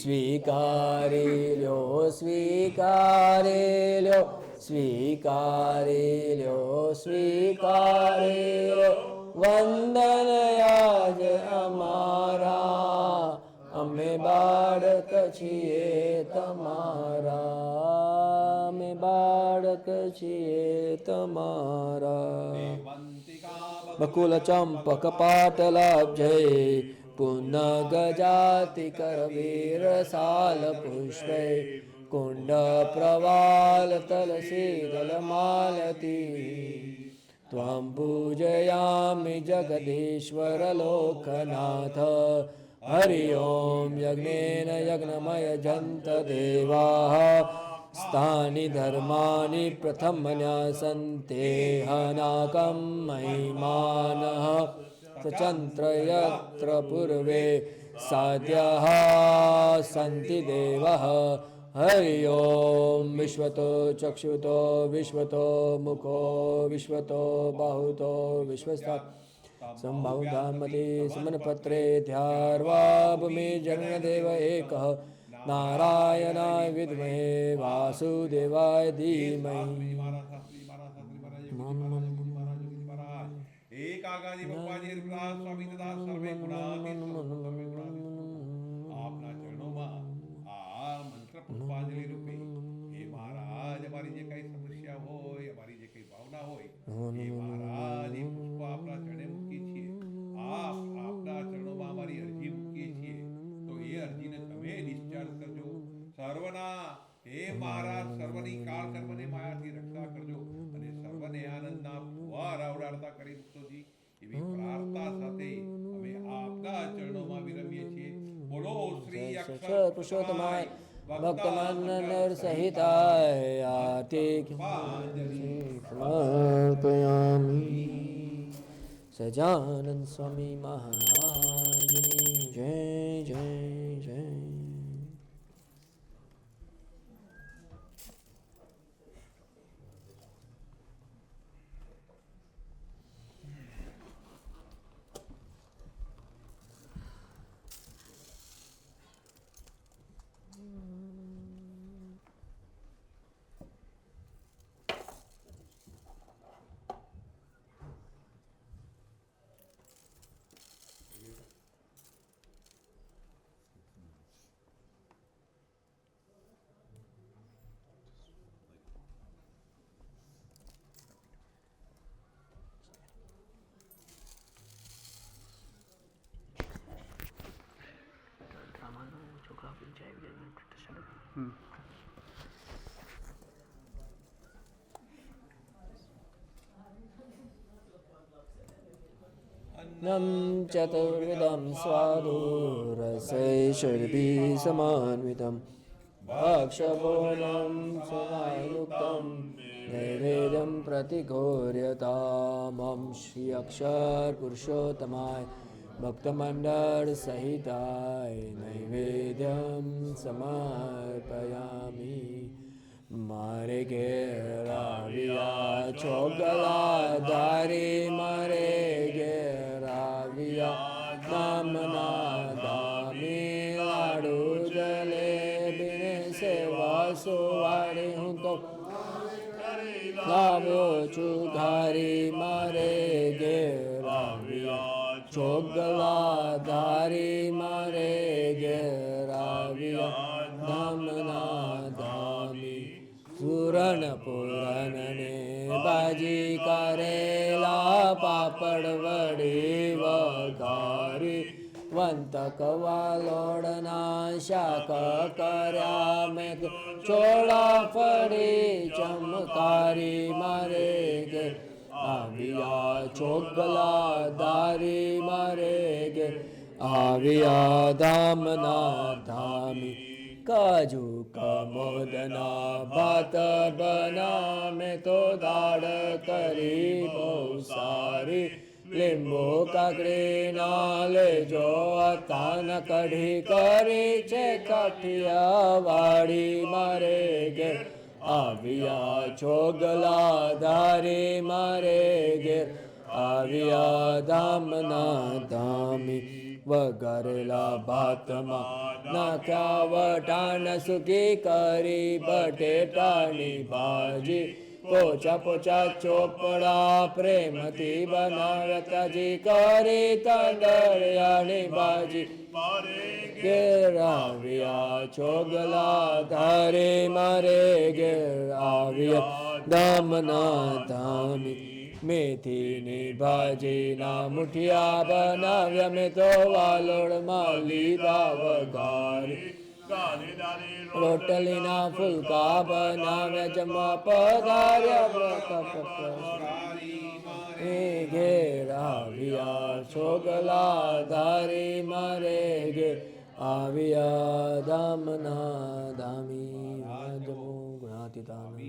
Speaker 1: સ્વીકારી લ્યો સ્વીકારી લ્યો સ્વીકારી લ્યો સ્વીકારી લ્યો વંદન આજ અમારા અમે બાળક છીએ તમારા અમે બાળક છીએ તમારા બકુલ ચંપક પાટલાબ્જય પુનઃ ગજાતિ કરવીર સાલ પુષ્પે કુંડ પ્રવાલ તલસીદલ માલતી त्वां पूजयामि जगदीश्वर लोकनाथ हरि ओं यज्ञेन यज्ञमयजन्त देवाः स्थानि धर्माणि प्रथमन्यासन्ते हनाकं महिमानः सचन्त्र यत्र पूर्वे साद्यः सन्ति देवः हरि ओं विश्वतो चक्षुतो विश्वतो मुखो विश्वतो बाहुतो विश्वस्ता संभावधामति समनपत्रे ध्यार्वा भूमि जगन्देव एकः नारायणाय विद्महे वासुदेवाय धीमहि
Speaker 4: एक आगाजी बप्पाजी प्रसाद स्वामी तथा सर्वे गुणातीत आपना चरणों में आ मंत्र पुष्पांजलि रूपे हे महाराज
Speaker 3: પુરુષોત્તમાય ભક્તમંડળ સહિતાય આરતી સમર્પયામિ. સજાનંદ સ્વામી મહારાજની જય જય જય. નમ ચતુર્વિધમ સ્વાદુ રસૈષર્ભી સમાન્વિતમ ભક્ષપૂર્ણમ સમાયુક્તમ નૈવેદ્યમ પ્રતિઘોર્યતામમ શ્રી અક્ષર પુરુષોત્તમાય ભક્તમંડળ સહિતાય નૈવેદ્યમ સમર્પયામિ. મારે ઘેર આવ્યા ચોગલા ધારી, મારે ઘેર આવ્યા નામના દામી, લાડુ જલેબીને સેવા સુવાડી હું તો લાવ્યો છું ધારી. મારે ઘેર આવ્યા ચોગલા ધારી, મારે ઘેર આવ્યા નામના દામી. પૂરણ પૂરણ ને બાજી કરેલા, પાપડ વડી વઘારી, વંતક વાલોડના શાક કર્યા મેં, ચોળા ફળી ચમકારી. મારે ઘેર આવ્યા ચોગલા ધારી, મારે ઘેર આવ્યા ધામના ધામી. કાજુ કમોદના ભાત બના મેં તો દાળ કરી બહુ સારી, લીંબુ કાકડી ના લેજો તાન કઢી કરી છે કાઠિયાવાડી. મારે ઘેર આવ્યા ચોગલા ધારી, મારે ઘેર આવ્યા ધામના ધામી. વઘારેલા ભાતમાં નાખ્યા વટાણ, સૂકી કરી બટેટાની ભાજી, પોચા પોચા ચોપડા પ્રેમથી બનાવ્યા, તાજી કરી તાંદળિયાની ભાજી. ઘેર આવ્યા ચોગલા ધારી, મારે ઘેર આવ્યા ધામના ધામી. મેથીની ભાજીના મુઠિયા બનાવ્યા મેં તો વાલોડમાં લીધા વઘારી, રોટલીના ફુલકા બનાવ્યા જમવા પધાર્યા. ઘેર આવ્યા ચોગલા ધારી, મારે ઘેર આવ્યા ધામના ધામી. ગુણાતીતાનંદ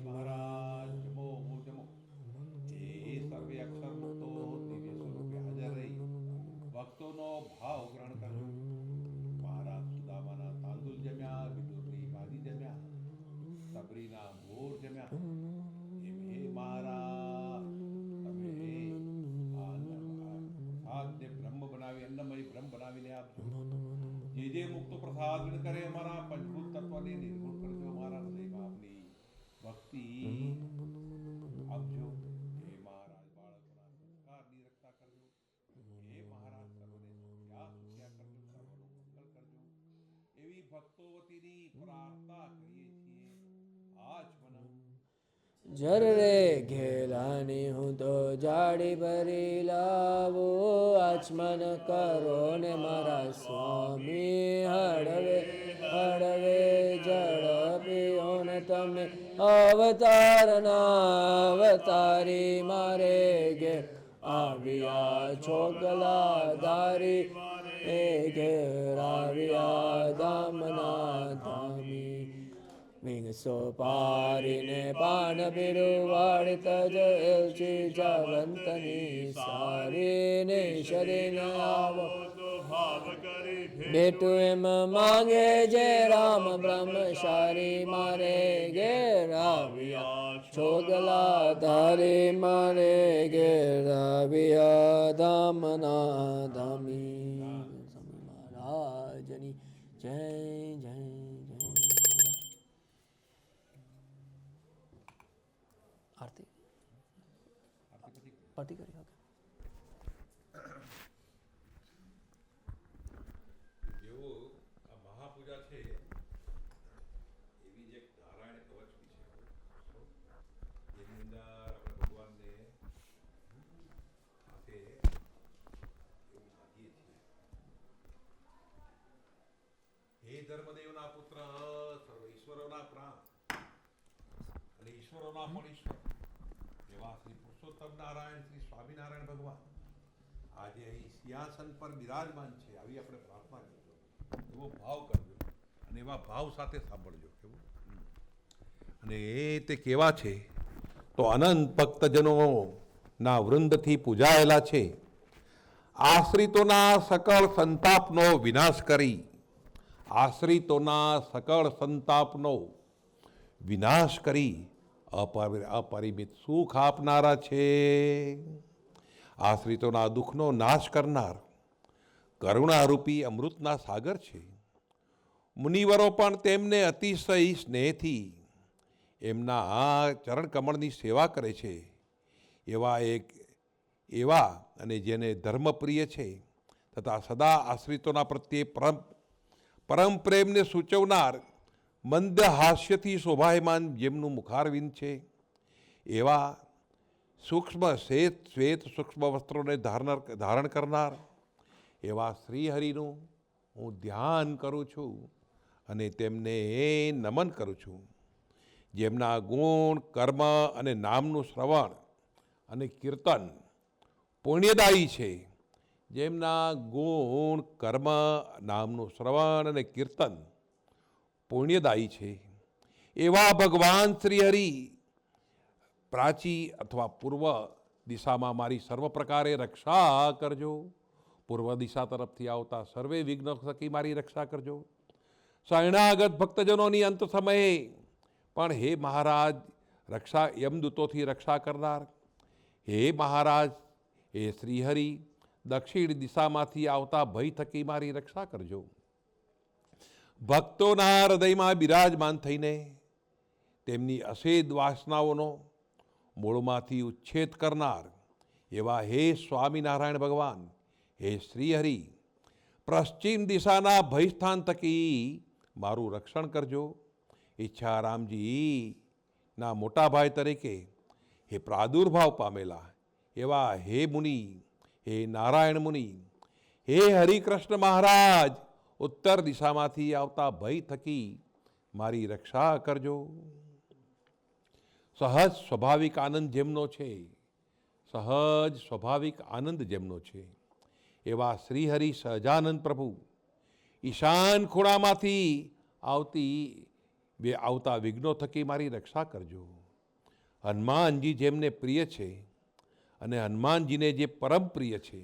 Speaker 4: મહારાજ જમો જમો. એ સર્વે અક્ષર મુક્તો દિવ્ય સ્વરૂપે હાજર રહી ભક્તોનો ભાવ ગ્રહણ કરજો. મહારાજ સુદામાના તાંદુલ જમ્યા, વિદુરની ભાજી જમ્યા, સબરીના મોર જમ્યા. એમ હે મહારાજ, તમે પ્રસાદને બ્રહ્મ બનાવી, અન્નમય બ્રહ્મ બનાવીને આપજો. જે મુક્તો પ્રસાદ કરે અમારા પંચભૂત તત્વને નિર્ગુણ કરજો. મારા હૃદય ભાવની ભક્તિ આપજો. હે મહારાજ, બાળકોના સંસ્કારની રક્ષા કરજો. હે મહારાજ, સર્વને સુખ્યા સુખ્યા કરજો, સર્વનું મંગળ કરજો. એવી ભક્તો વતીની પ્રાર્થના કરીએ છીએ. આચમન
Speaker 3: જર રે ઘેલાની હું તો જાડી ભરી લાવો, આચમન કરો ને મારા સ્વામી. હળવે હળવે જળ પીઓ ને તમે અવતારના અવતારી. મારે ઘેર આવ્યા ચોગલા ધારી, ઘેરાવ્યા દામના ધામી વિંગસો પારીને પાન પીરુવાડ તજ એલચી જાવંતની સારીને શરીર આવો બેટું એમ માંગે જે રામ બ્રહ્મચારી મારે ઘેરાવ્યા છોગલા ધારી મારે ઘેરાવ્યા ધામના ધામી સ્વામી મહારાજની જય જય જય. આરતી આરતી કરી શકે.
Speaker 4: જેવો આ મહાપૂજા છે એવી જ એક નારાયણ કવચ બી છે, જેની અંદર આપણે ભગવાનને હાથે એવું માગીએ છીએ, હે ધર્મદેવના પુત્ર સર્વ ઈશ્વરોના પ્રાણ અને ઈશ્વરોના પણ ઈશ્વર એવા શ્રી પુરુષોત્તમ નારાયણ શ્રી સ્વામિનારાયણ ભગવાન આજે અહીં સિંહાસન પર બિરાજમાન છે, આવી આપણે પ્રાર્થના કરજો, એવો ભાવ કરજો અને એવા ભાવ સાથે સાંભળજો. કેવું અને એ તે કેવા છે તો અનંત ભક્તજનોના વૃંદથી પૂજાયેલા છે. આશ્રિતોના સકળ સંતાપનો વિનાશ કરી, આશ્રિતોના સકળ સંતાપનો વિનાશ કરી અપરિમિત સુખ આપનારા છે. આશ્રિતોના દુઃખનો નાશ કરનાર કરુણારૂપી અમૃતના સાગર છે. મુનિવરો પણ તેમને અતિશય સ્નેહથી એમના આ ચરણકમળની સેવા કરે છે. એવા અને જેને ધર્મપ્રિય છે તથા સદા આશ્રિતોના પ્રત્યે પરમ પ્રેમને સૂચવનાર મંદ હાસ્યથી શોભાયમાન જેમનું મુખારવિંદ છે, એવા સૂક્ષ્મ શ્વેત સૂક્ષ્મ વસ્ત્રોને ધારણ કરનાર એવા શ્રીહરિનું હું ધ્યાન કરું છું અને તેમને નમન કરું છું. જેમના ગુણ કર્મ અને નામનું શ્રવણ અને કીર્તન પુણ્યદાયી છે, જેમના ગુણ કર્મ નામનું શ્રવણ અને કીર્તન પુણ્યદાયી છે, એવા ભગવાન શ્રીહરિ પ્રાચી અથવા પૂર્વ દિશામાં મારી સર્વ પ્રકારે રક્ષા કરજો. પૂર્વ દિશા તરફથી આવતા સર્વે વિઘ્નો થકી મારી રક્ષા કરજો. શરણાગત ભક્તજનોની અંત સમયે પણ હે મહારાજ રક્ષા યમદૂતોથી રક્ષા કરનાર, હે મહારાજ હે શ્રીહરિ દક્ષિણ દિશામાંથી આવતા ભય થકી મારી રક્ષા કરજો. ભક્તોના હૃદયમાં બિરાજમાન થઈને તેમની અષેધ વાસનાઓનો મૂળમાંથી ઉચ્છેદ કરનાર એવા હે સ્વામિનારાયણ ભગવાન, હે શ્રીહરિ પશ્ચિમ દિશાના ભયસ્થાન થકી મારું રક્ષણ કરજો. ઈચ્છારામજીના મોટા ભાઈ તરીકે હે પ્રાદુર્ભાવ પામેલા એવા હે મુનિ, હે નારાયણ મુનિ, હે હરિકૃષ્ણ મહારાજ ઉત્તર દિશામાંથી આવતા ભય થકી મારી રક્ષા કરજો. સહજ સ્વાભાવિક આનંદ જેમનો છે, સહજ સ્વાભાવિક આનંદ જેમનો છે એવા શ્રીહરિ સહજાનંદ પ્રભુ ઈશાન ખૂણામાંથી આવતા વિઘ્નો થકી મારી રક્ષા કરજો. હનુમાનજી જેમને પ્રિય છે અને હનુમાનજીને જે પરમ પ્રિય છે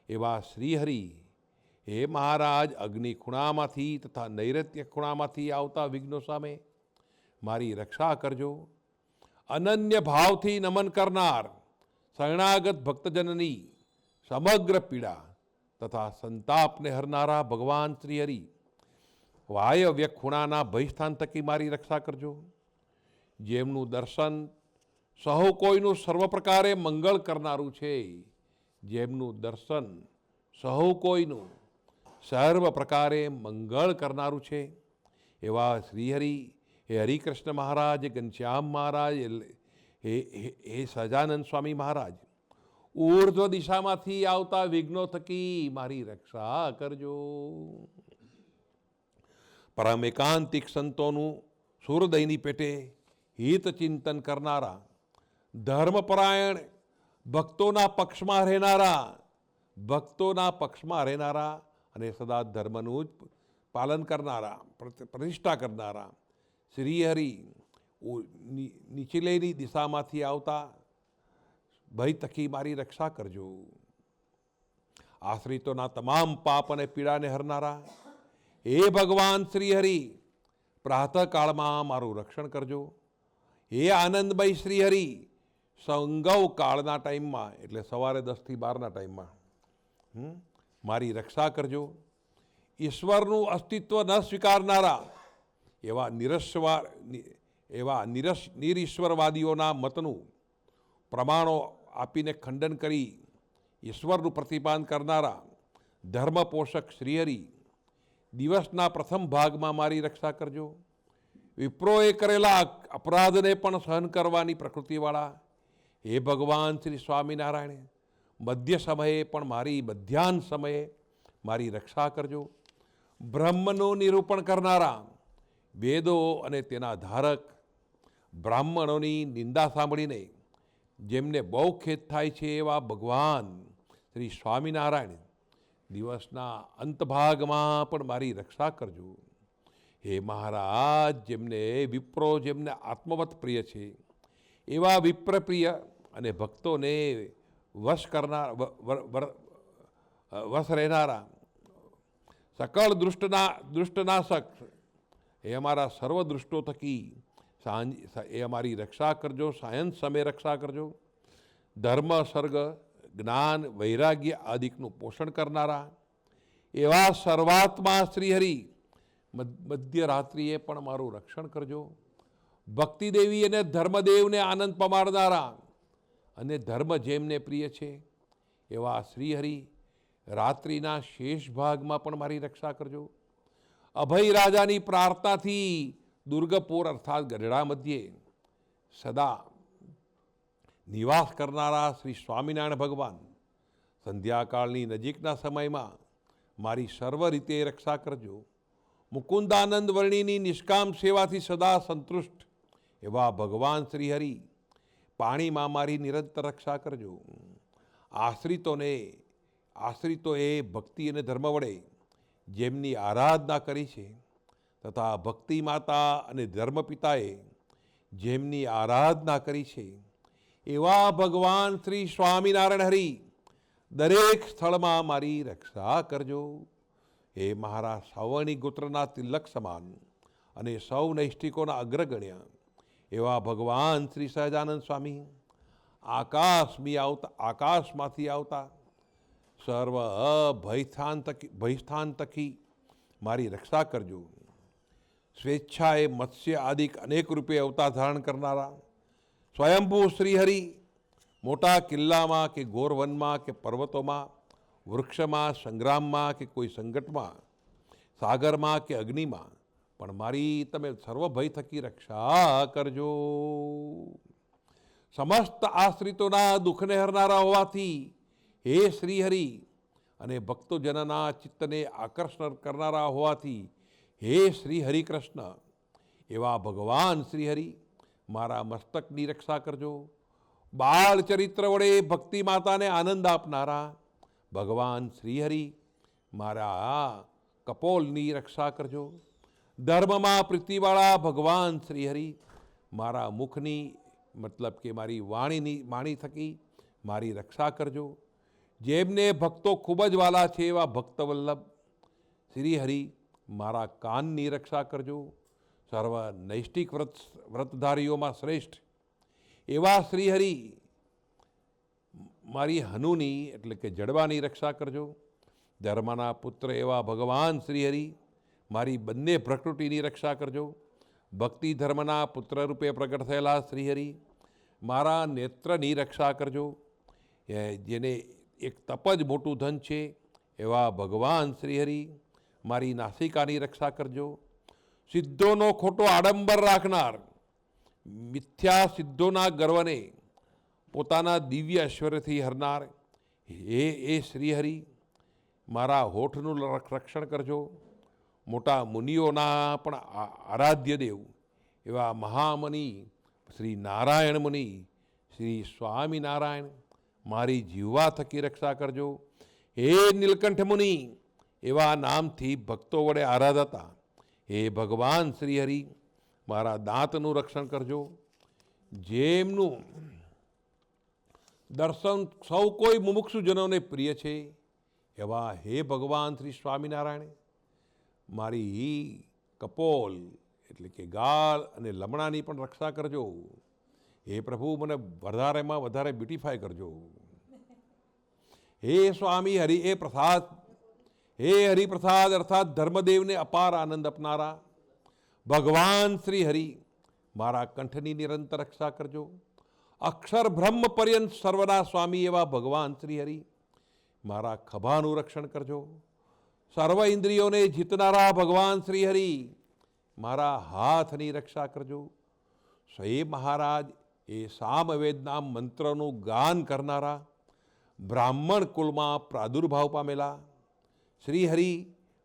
Speaker 4: એવા શ્રીહરિ હે મહારાજ અગ્નિ ખૂણામાંથી તથા નૈઋત્ય ખૂણામાંથી આવતા વિઘ્નો સામે મારી રક્ષા કરજો. અનન્ય ભાવથી નમન કરનાર શરણાગત ભક્તજનની સમગ્ર પીડા તથા સંતાપને હરનારા ભગવાન શ્રીહરિ વાયવ્ય ખૂણાના ભયસ્થાન થકી મારી રક્ષા કરજો. જેમનું દર્શન સહુ કોઈનું સર્વ પ્રકારે મંગળ કરનારું છે, જેમનું દર્શન સહુ કોઈનું સર્વ પ્રકારે મંગળ કરનારું છે એવા શ્રીહરિ હે હરિકૃષ્ણ મહારાજ, ઘનશ્યામ મહારાજ, હે સહજાનંદ સ્વામી મહારાજ ઉર્ધ્વ દિશામાંથી આવતા વિઘ્નો થકી મારી રક્ષા કરજો. પરમ એકાંતિક સંતોનું સૂરદયની પેટે હિત ચિંતન કરનારા, ધર્મપરાયણ ભક્તોના પક્ષમાં રહેનારા અને સદા ધર્મનું જ પાલન કરનારા, પ્રતિષ્ઠા કરનારા શ્રીહરિ નીચેલેની દિશામાંથી આવતા ભય થકી મારી રક્ષા કરજો. આશ્રિતોના તમામ પાપ અને પીડાને હરનારા હે ભગવાન શ્રીહરિ, પ્રાતઃકાળમાં મારું રક્ષણ કરજો. હે આનંદમય શ્રીહરિ, સંગવ કાળના ટાઈમમાં એટલે સવારે 10 થી 12ના ટાઈમમાં મારી રક્ષા કરજો. ઈશ્વરનું અસ્તિત્વ ન સ્વીકારનારા એવા નિરીશ્વરવાદીઓના મતનું પ્રમાણો આપીને ખંડન કરી ઈશ્વરનું પ્રતિપાદન કરનારા ધર્મપોષક શ્રીહરિ, દિવસના પ્રથમ ભાગમાં મારી રક્ષા કરજો. વિપ્રોએ કરેલા અપરાધને પણ સહન કરવાની પ્રકૃતિવાળા હે ભગવાન શ્રી સ્વામિનારાયણ, મધ્ય સમયે પણ મધ્યાહન સમયે મારી રક્ષા કરજો. બ્રહ્મનું નિરૂપણ કરનારા વેદો અને તેના ધારક બ્રાહ્મણોની નિંદા સાંભળીને જેમને બહુ ખેદ થાય છે એવા ભગવાન શ્રી સ્વામિનારાયણ, દિવસના અંતભાગમાં પણ મારી રક્ષા કરજો. હે મહારાજ, જેમને આત્મવત પ્રિય છે એવા વિપ્રપ્રિય અને ભક્તોને વશ રહેનારા સકળ દુષ્ટનાશક એ અમારા સર્વ દૃષ્ટો થકી એ અમારી રક્ષા કરજો. સાયન સમય રક્ષા કરજો. ધર્મ, સર્ગ, જ્ઞાન, વૈરાગ્ય આદિકનું પોષણ કરનારા એવા સર્વાત્મા શ્રીહરિ, મધ્યરાત્રિએ પણ મારું રક્ષણ કરજો. ભક્તિદેવી અને ધર્મદેવને આનંદ પમાડનારા અને ધર્મ જેમને પ્રિય છે એવા શ્રીહરિ, રાત્રિના શેષ ભાગમાં પણ મારી રક્ષા કરજો. અભય રાજાની પ્રાર્થનાથી દુર્ગપુર અર્થાત ગઢડા મધ્યે સદા નિવાસ કરનારા શ્રી સ્વામિનારાયણ ભગવાન, સંધ્યાકાળની નજીકના સમયમાં મારી સર્વ રીતે રક્ષા કરજો. મુકુંદાનંદ વર્ણિની નિષ્કામ સેવાથી સદા સંતુષ્ટ એવા ભગવાન શ્રીહરિ, પાણીમાં મારી નિરંતર રક્ષા કરજો. આશ્રિતોએ ભક્તિ અને ધર્મ વડે જેમની આરાધના કરી છે તથા ભક્તિ માતા અને ધર્મપિતાએ જેમની આરાધના કરી છે એવા ભગવાન શ્રી સ્વામિનારાયણ હરિ, દરેક સ્થળમાં મારી રક્ષા કરજો. એ મારા સાવર્ણી ગોત્રના તિલક સમાન અને સૌ નૈષ્ઠિકોના અગ્રગણ્ય એવા ભગવાન શ્રી સહજાનંદ સ્વામી, આકાશમાંથી આવતા સર્વ ભયસ્થાન થકી મારી રક્ષા કરજો. સ્વેચ્છાએ મત્સ્ય આદિક અનેક રૂપે અવતાર ધારણ કરનારા સ્વયંભૂ શ્રીહરિ, મોટા કિલ્લામાં કે ગોરવનમાં કે પર્વતોમાં, વૃક્ષમાં, સંગ્રામમાં કે કોઈ સંકટમાં, સાગરમાં કે અગ્નિમાં પણ મારી તમે સર્વ ભય થકી રક્ષા કરજો. સમસ્ત આશ્રિતોના દુઃખને હરનારા હોવાથી હે શ્રીહરિ, અને ભક્તોજનના ચિત્તને આકર્ષણ કરનારા હોવાથી હે શ્રી હરિકૃષ્ણ એવા ભગવાન શ્રીહરિ, મારા મસ્તકની રક્ષા કરજો. બાળ ચરિત્ર વડે ભક્તિ માતાને આનંદ આપનારા ભગવાન શ્રીહરિ, મારા કપોલની રક્ષા કરજો. ધર્મમાં પ્રીતિવાળા ભગવાન શ્રીહરિ, મારા મુખની મતલબ કે મારી વાણી થકી મારી રક્ષા કરજો. જેમને ભક્તો ખૂબ જ વાલા છે એવા ભક્તવલ્લભ શ્રીહરિ, મારા કાનની રક્ષા કરજો. સર્વ નૈષ્ઠિક વ્રતધારીઓમાં શ્રેષ્ઠ એવા શ્રીહરિ, મારી હનુની એટલે કે જડવાની રક્ષા કરજો. ધર્મના પુત્ર એવા ભગવાન શ્રીહરિ, મારી બંને પ્રકૃતિની રક્ષા કરજો. ભક્તિ ધર્મના પુત્ર રૂપે પ્રગટ થયેલા શ્રીહરિ, મારા નેત્રની રક્ષા કરજો. જેને એક તપ જ મોટું ધન છે એવા ભગવાન શ્રીહરિ, મારી નાસિકાની રક્ષા કરજો. સિદ્ધોનો ખોટો આડંબર રાખનાર, મિથ્યા સિદ્ધોના ગર્વને પોતાના દિવ્ય ઐશ્વર્યથી હરનાર એ શ્રીહરિ, મારા હોઠનું રક્ષણ કરજો. મોટા મુનિઓના પણ આરાધ્ય દેવ એવા મહામુનિ શ્રી નારાયણ મુનિ, શ્રી સ્વામિનારાયણ, મારી જીવા થકી રક્ષા કરજો. હે નીલકંઠ મુનિ,
Speaker 5: એવા નામથી ભક્તો વડે આરાધાતા હે ભગવાન શ્રી હરિ મારા દાંતનું રક્ષણ કરજો. જેમનું દર્શન સૌ કોઈ મુમુક્ષુજનોને પ્રિય છે એવા હે ભગવાન શ્રી સ્વામિનારાયણ મારી કપોલ એટલે કે ગાળ અને લમણાની પણ રક્ષા કરજો. હે પ્રભુ મને વધારેમાં વધારે બ્યુટિફાય કરજો. હે સ્વામી હરિ એ પ્રસાદ હે હરિપ્રસાદ અર્થાત ધર્મદેવને અપાર આનંદ આપનારા ભગવાન શ્રી હરિ મારા કંઠની નિરંતર રક્ષા કરજો. અક્ષર બ્રહ્મ પર્યંત સર્વના સ્વામી એવા ભગવાન શ્રી હરિ મારા ખભાનું રક્ષણ કરજો. સર્વ ઇન્દ્રિયોને જીતનારા ભગવાન શ્રી હરિ મારા હાથની રક્ષા કરજો. સ્વયં મહારાજ એ સામવેદના મંત્રનું ગાન કરનારા બ્રાહ્મણ કુલમાં પ્રાદુર્ભાવ પામેલા શ્રી હરિ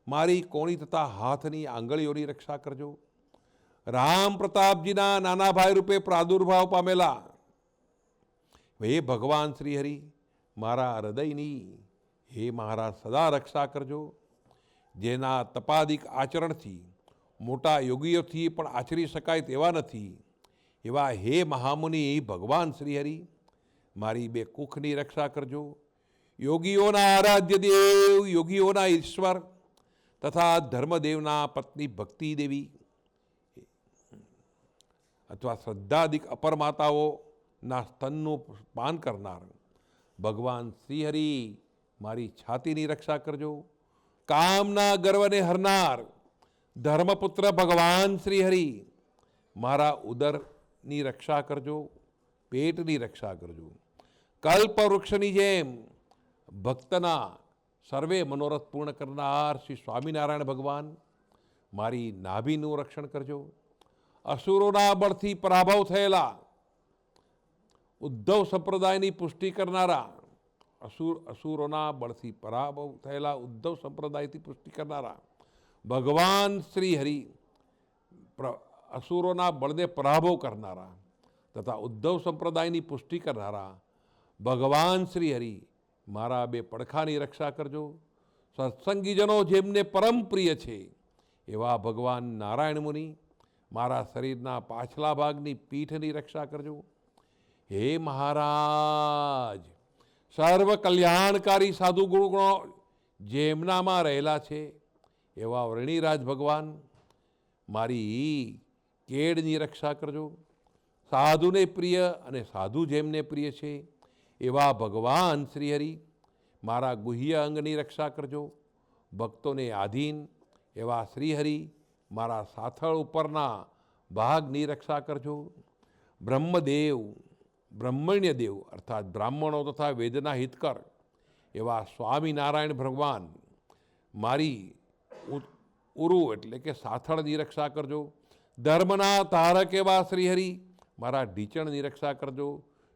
Speaker 5: મારી કોણી તથા હાથની આંગળીઓની રક્ષા કરજો. રામ પ્રતાપજીના નાના ભાઈ રૂપે પ્રાદુર્ભાવ પામેલા હે ભગવાન શ્રી હરિ મારા હૃદયની હે મહારાજ સદા રક્ષા કરજો. જેના તપાદિક આચરણથી મોટા યોગીઓથી પણ આચરી શકાય તેવા નથી એવા હે મહામુનિ ભગવાન શ્રી હરિ મારી બે કુખની રક્ષા કરજો. યોગીઓના આરાધ્ય દેવ યોગીઓના ઈશ્વર તથા ધર્મદેવના પત્ની ભક્તિ દેવી અથવા શ્રદ્ધાદિક અપર માતાઓના સ્તનનું પાન કરનાર ભગવાન શ્રી હરિ મારી છાતીની રક્ષા કરજો. કામના ગર્વને હરનાર ધર્મપુત્ર ભગવાન શ્રી હરિ મારા ઉદરની રક્ષા કરજો. પેટની રક્ષા કરજો. કલ્પવૃક્ષની જેમ ભક્તના સર્વે મનોરથ પૂર્ણ કરનાર શ્રી સ્વામિનારાયણ ભગવાન મારી નાભીનું રક્ષણ કરજો. અસુરોના બળથી પરાભવ થયેલા ઉદ્ધવ સંપ્રદાયની પુષ્ટિ કરનારા અસુરોના બળથી પરાભવ થયેલા ઉદ્ધવ સંપ્રદાયથી પુષ્ટિ કરનારા ભગવાન શ્રી હરિ અસુરોના બળને પરાભવ કરનારા તથા ઉદ્ધવ સંપ્રદાયની પુષ્ટિ કરનારા ભગવાન શ્રી હરિ મારા બે પડખાની રક્ષા કરજો. સત્સંગીજનો જેમને પરમ પ્રિય છે એવા ભગવાન નારાયણ મુનિ મારા શરીરના પાછલા ભાગની પીઠની રક્ષા કરજો. હે મહારાજ સર્વ કલ્યાણકારી સાધુ ગુણો જેમનામાં રહેલા છે એવા વર્ણિરાજ ભગવાન મારી કેડની રક્ષા કરજો. સાધુને પ્રિય અને સાધુ જેમને પ્રિય છે એવા ભગવાન શ્રી હરિ મારા ગુહ્ય અંગની રક્ષા કરજો. ભક્તોને આધીન એવા શ્રી હરિ મારા સાથળ ઉપરના ભાગની રક્ષા કરજો. બ્રહ્મદેવ બ્રહ્મણ્ય દેવ અર્થાત બ્રાહ્મણો તથા વેદના હિતકર એવા સ્વામિનારાયણ ભગવાન મારી ઉરુ એટલે કે સાથળની રક્ષા કરજો. ધર્મના તારક એવા શ્રી હરિ મારા ઢીચણની રક્ષા કરજો.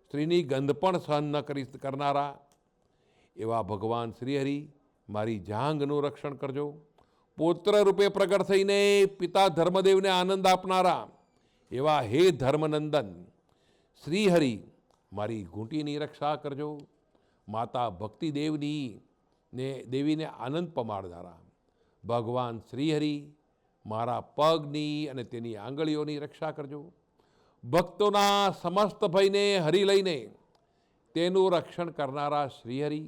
Speaker 5: સ્ત્રીની ગંધ પણ સહન ન કરી કરનારા એવા ભગવાન શ્રી હરિ મારી જાંઘનું રક્ષણ કરજો. પુત્ર રૂપે પ્રગટ થઈને પિતા ધર્મદેવને આનંદ આપનારા એવા હે ધર્મનંદન શ્રી હરિ મારી ઘૂંટીની રક્ષા કરજો. માતા ભક્તિ દેવીને આનંદ પમાડનારા ભગવાન શ્રી હરિ મારા પગની અને તેની આંગળીઓની રક્ષા કરજો. ભક્તોના સમસ્ત ભયને હરી લઈને તેનું રક્ષણ કરનારા શ્રી હરિ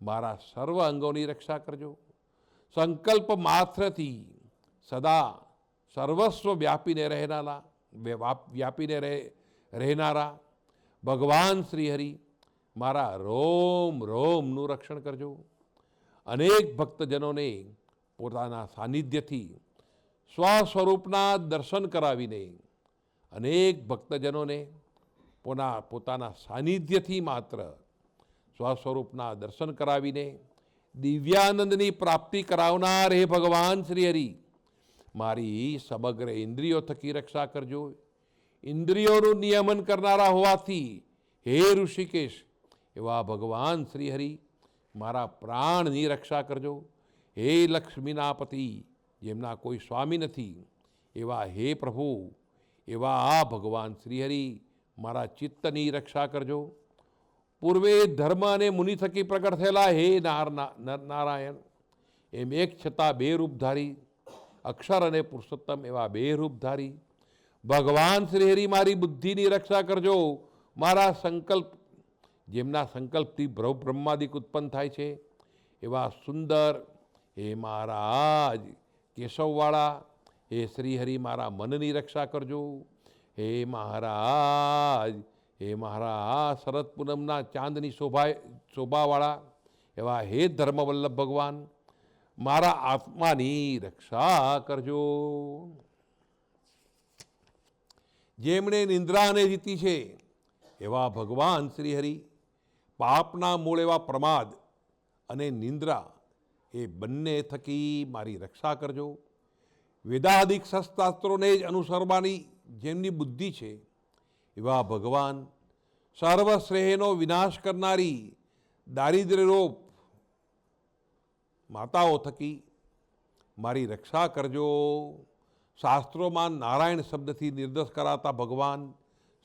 Speaker 5: મારા સર્વ અંગોની રક્ષા કરજો. સંકલ્પ માત્રથી સદા સર્વસ્વ વ્યાપીને રહેનારા ભગવાન શ્રી હરિ મારા રોમ રોમનું રક્ષણ કરજો. અનેક ભક્તજનોને પોતાના સાનિધ્યથી સ્વસ્વરૂપના દર્શન કરાવીને અનેક ભક્તજનોને પોતાના સાનિધ્યથી માત્ર સ્વસ્વરૂપના દર્શન કરાવીને દિવ્યાનંદની પ્રાપ્તિ કરાવનાર હે ભગવાન શ્રી હરિ મારી સમગ્ર ઇન્દ્રિયો થકી રક્ષા કરજો. ઇન્દ્રિયોનું નિયમન કરનારા હોવાથી હે ઋષિકેશ એવા ભગવાન શ્રી હરિ મારા પ્રાણની રક્ષા કરજો. હે લક્ષ્મીના પતિ જેમના કોઈ સ્વામી નથી એવા હે પ્રભુ એવા આ ભગવાન શ્રી હરિ મારા ચિત્તની રક્ષા કરજો. પૂર્વે ધર્મ અને મુનિ થકી પ્રગટ થયેલા હે નારાયણ એમ એક છતાં બે રૂપધારી, અક્ષર અને પુરુષોત્તમ એવા બે રૂપધારી ભગવાન શ્રી હરિ મારી બુદ્ધિની રક્ષા કરજો. મારા સંકલ્પ, જેમના સંકલ્પથી બ્રહ્માદિક ઉત્પન્ન થાય છે એવા સુંદર હે મહારાજ કેશવવાળા, હે શ્રી હરિ મારા મનની રક્ષા કરજો. હે મહારાજ, હે મહારાજ શરદ પૂનમના ચાંદની શોભાવાળા એવા હે ધર્મવલ્લભ ભગવાન, મારા આત્માની રક્ષા કરજો. જેમણે નિંદ્રાને જીતી છે એવા ભગવાન શ્રી હરિ, પાપના મૂળ એવા પ્રમાદ અને નિંદ્રા એ બંને થકી મારી રક્ષા કરજો. વેદાદિક શાસ્ત્રોને જ અનુસરવાની જેમની બુદ્ધિ છે એવા ભગવાન, સર્વશ્રેયનો વિનાશ કરનારી દારિદ્ર્યરૂપ માતાઓ થકી મારી રક્ષા કરજો. શાસ્ત્રોમાં નારાયણ શબ્દથી નિર્દેશ કરાતા ભગવાન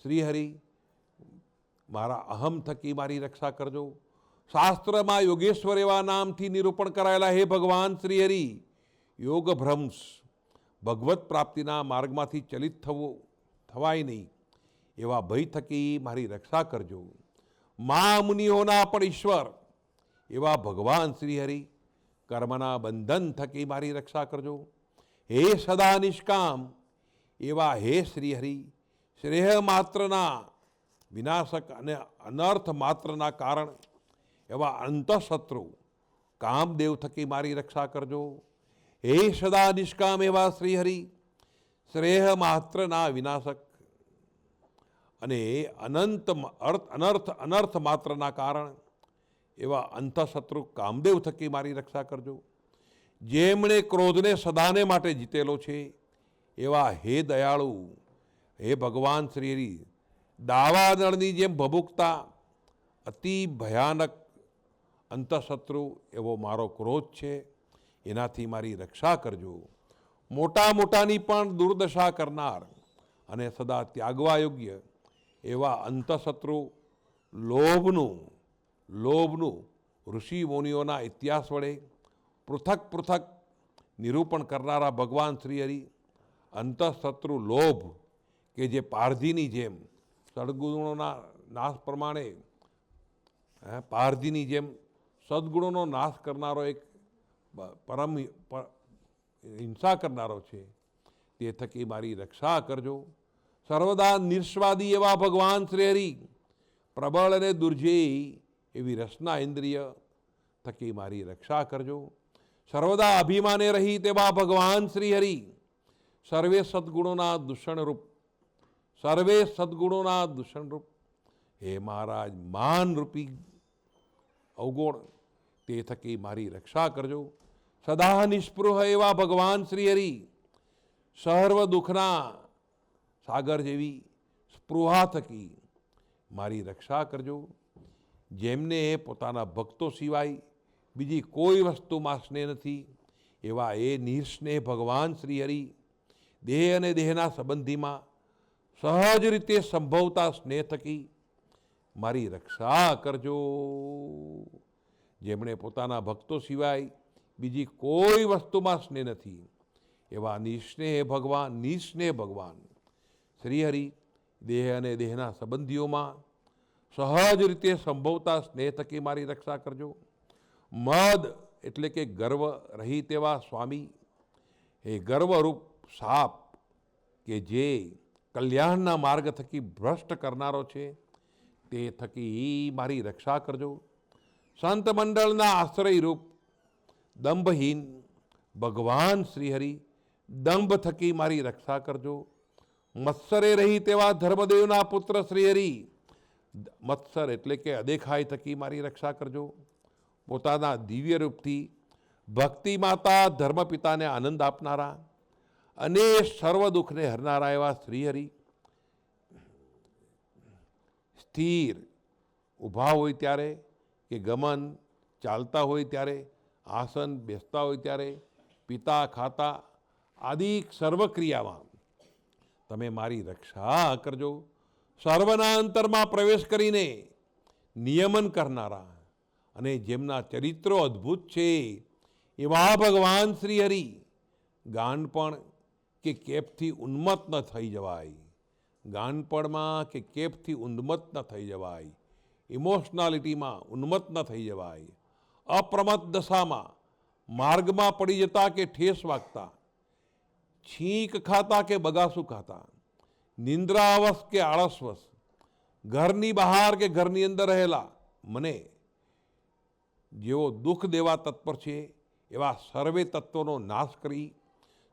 Speaker 5: શ્રી હરિ, મારા અહમ થકી મારી રક્ષા કરજો. શાસ્ત્રમાં યોગેશ્વર એવા નામથી નિરૂપણ કરાયેલા હે ભગવાન શ્રી હરિ, યોગ ભ્રંશ, ભગવત પ્રાપ્તિના માર્ગમાંથી ચલિત થવાય નહીં એવા ભય થકી મારી રક્ષા કરજો. મા મુનિઓના પણ ઈશ્વર એવા ભગવાન શ્રી હરિ, કર્મના બંધન થકી મારી રક્ષા કરજો. હે સદા નિષ્કામ એવા હે શ્રી હરિ, શ્રેય માત્રના વિનાશક અને અનર્થ માત્રના કારણ એવા અંતઃશત્રુ કામદેવ થકી મારી રક્ષા કરજો. હે સદા નિષ્કામ એવા શ્રી હરિ, શ્રેય માત્રના વિનાશક અને અનર્થ માત્રના કારણ એવા અંતઃશત્રુ કામદેવ થકી મારી રક્ષા કરજો. જેમણે ક્રોધને સદાને માટે જીતેલો છે એવા હે દયાળુ, હે ભગવાન શ્રી હરિ, દાવાનળની જેમ ભભૂકતા અતિ ભયાનક અંતઃશત્રુ એવો મારો ક્રોધ છે, એનાથી મારી રક્ષા કરજો. મોટા મોટાની પણ દુર્દશા કરનાર અને સદા ત્યાગવા યોગ્ય એવા અંતઃશત્રુ લોભનું ઋષિ મુનિઓના ઇતિહાસ વડે પૃથક નિરૂપણ કરનારા ભગવાન શ્રી હરિ, અંતઃશત્રુ લોભ કે જે પારધીની જેમ સદગુણોના નાશ પ્રમાણે પારધીની જેમ સદગુણોનો નાશ કરનારો એક પરમ હિંસા કરનારો છે, તે થકી મારી રક્ષા કરજો. સર્વદા નિર્સ્વાદી એવા ભગવાન શ્રી હરિ, પ્રબળ અને દુર્જેય એવી રસના ઇન્દ્રિય થકી મારી રક્ષા કરજો. સર્વદા અભિમાને રહિત એવા ભગવાન શ્રી હરિ, સર્વે સદગુણોના દૂષણરૂપ હે મહારાજ માનરૂપી અવગુણ, તે થકી મારી રક્ષા કરજો. સદા નિસ્પૃહ એવા ભગવાન શ્રી હરિ, સર્વ દુઃખના સાગર જેવી સ્પૃહા થકી મારી રક્ષા કરજો. જેમને પોતાના ભક્તો સિવાય બીજી કોઈ વસ્તુમાં સ્નેહ નથી એવા એ નિઃસ્નેહ ભગવાન શ્રી હરિ, દેહ અને દેહના સંબંધીમાં સહજ રીતે સંભવતા સ્નેહ થકી મારી રક્ષા કરજો. જેમણે પોતાના ભક્તો સિવાય બીજી કોઈ વસ્તુમાં સ્નેહ નથી એવા નિઃસ્નેહ ભગવાન શ્રી હરિ, દેહ અને દેહના સંબંધીઓમાં સહજ રીતે સંભવતા સ્નેહ થકી મારી રક્ષા કરજો. મદ એટલે કે ગર્વ રહિત એવા સ્વામી, એ ગર્વરૂપ સાપ કે જે કલ્યાણના માર્ગ થકી ભ્રષ્ટ કરનારો છે, તે થકી મારી રક્ષા કરજો. સંત મંડળના આશ્રયરૂપ દંભહીન ભગવાન શ્રી હરિ, દંભ થકી મારી રક્ષા કરજો. મત્સરે રહિત એવા ધર્મદેવના પુત્ર શ્રી હરિ, મત્સર એટલે કે અદેખાઈ થકી મારી રક્ષા કરજો. પોતાના દિવ્ય રૂપથી ભક્તિ માતા ધર્મપિતાને આનંદ આપનારા અને સર્વ દુઃખને હરનારા એવા શ્રી હરિ, સ્થિર ઊભા હોય ત્યારે કે ગમન ચાલતા હોય ત્યારે, આસન બેસતા હોય ત્યારે, પિતા ખાતા આદિ સર્વક્રિયામાં તમે મારી રક્ષા કરજો. સર્વના અંતરમાં પ્રવેશ કરીને નિયમન કરનારા અને જેમના ચરિત્રો અદ્ભુત છે એવા ભગવાન શ્રી હરિ ગાનપણ કે કેફથી ઉન્મત્ત ન થઈ જવાય, ગાનપણમાં કે કેફથી ઉન્મત્ત ન થઈ જવાય, ઇમોશનાલિટીમાં ઉન્મત્ત ન થઈ જવાય, અપ્રમત્ત દશામાં માર્ગમાં પડી જતા કે ઠેસ વાગતા, છીંક ખાતા કે બગાસું ખાતા, નિંદ્રાવશ કે આળસવશ, ઘરની બહાર કે ઘરની અંદર રહેલા મને જેઓ દુઃખ દેવા તત્પર છે એવા સર્વે તત્વોનો નાશ કરી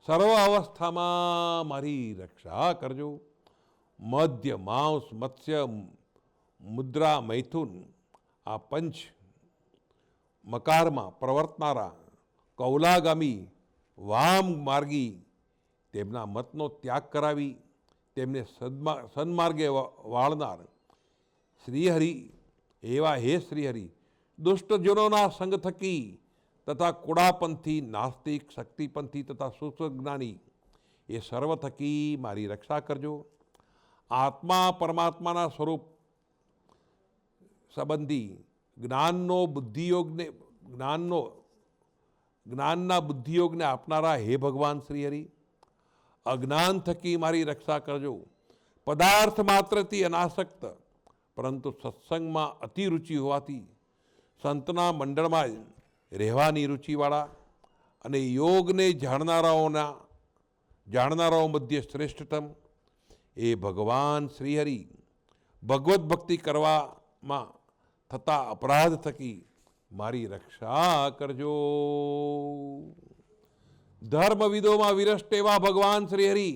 Speaker 5: સર્વ અવસ્થામાં મારી રક્ષા કરજો. મધ્ય માંસ મત્સ્ય મુદ્રા મૈથુન આ પંચ મકારમાં પ્રવર્તનારા કૌલાગામી વામ માર્ગી તેમના મતનો ત્યાગ કરાવી તેમને સન્માર્ગે વાળનાર શ્રીહરિ એવા હે શ્રીહરિ દુષ્ટજનોના સંગ થકી તથા કુડાપંથી નાસ્તિક શક્તિપંથી તથા સુસજ્ઞાની એ સર્વ થકી મારી રક્ષા કરજો. આત્મા પરમાત્માના સ્વરૂપ સંબંધી જ્ઞાનના બુદ્ધિયોગને આપનારા હે ભગવાન શ્રીહરિ અજ્ઞાન થકી મારી રક્ષા કરજો. પદાર્થ માત્રથી અનાસક્ત પરંતુ સત્સંગમાં અતિરુચિ હોવાથી સંતના મંડળમાં રહેવાની રુચિવાળા અને યોગને જાણનારાઓ મધ્ય શ્રેષ્ઠતમ એ ભગવાન શ્રીહરિ ભગવત ભક્તિ કરવામાં થતા અપરાધ થકી મારી રક્ષા કરજો. ધર્મવિદોમાં વિરષ્ટ એવા ભગવાન શ્રીહરિ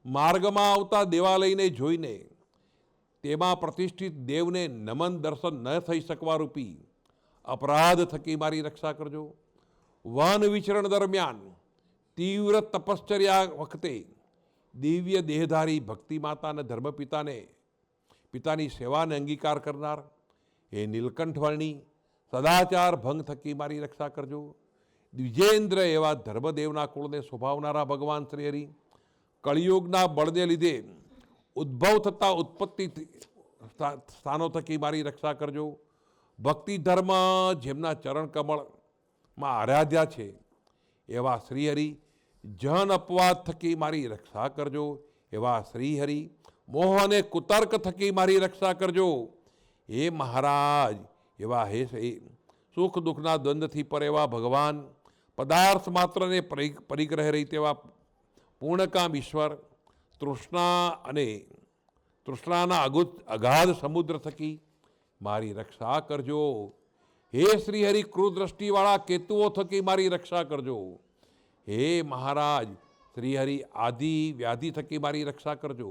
Speaker 5: માર્ગમાં આવતા દેવાલયને જોઈને તેમાં પ્રતિષ્ઠિત દેવને નમન દર્શન ન થઈ શકવા રૂપી અપરાધ થકી મારી રક્ષા કરજો. વન વિચરણ દરમિયાન તીવ્ર તપશ્ચર્યા વખતે દિવ્ય દેહધારી ભક્તિ માતા અને પિતાની સેવાને અંગીકાર કરનાર એ નીલકંઠવર્ણી સદાચાર ભંગ થકી મારી રક્ષા કરજો. દ્વિજેન્દ્ર એવા ધર્મદેવના કુળને શોભાવનારા ભગવાન શ્રીહરિ કળિયુગના બળને લીધે ઉદ્ભવ થતા ઉત્પત્તિ સ્થાનો થકી મારી રક્ષા કરજો. ભક્તિ ધર્મ જેમના ચરણ કમળમાં આરાધ્યા છે એવા શ્રીહરિ જન અપવાદ થકી મારી રક્ષા કરજો. એવા શ્રીહરિ મોહ અને કુતર્ક થકી મારી રક્ષા કરજો. હે મહારાજ એવા હે સુખ દુઃખના દ્વંદ્વથી પર એવા ભગવાન પદાર્થ માત્રને પરિગ્રહ રહી તેવા પૂર્ણકામ ઈશ્વર તૃષ્ણાના અગાધ સમુદ્ર થકી મારી રક્ષા કરજો. હે શ્રીહરિ ક્રૂરદ્રષ્ટિવાળા કેતુઓ થકી મારી રક્ષા કરજો. હે મહારાજ શ્રીહરિ આદિ વ્યાધિ થકી મારી રક્ષા કરજો.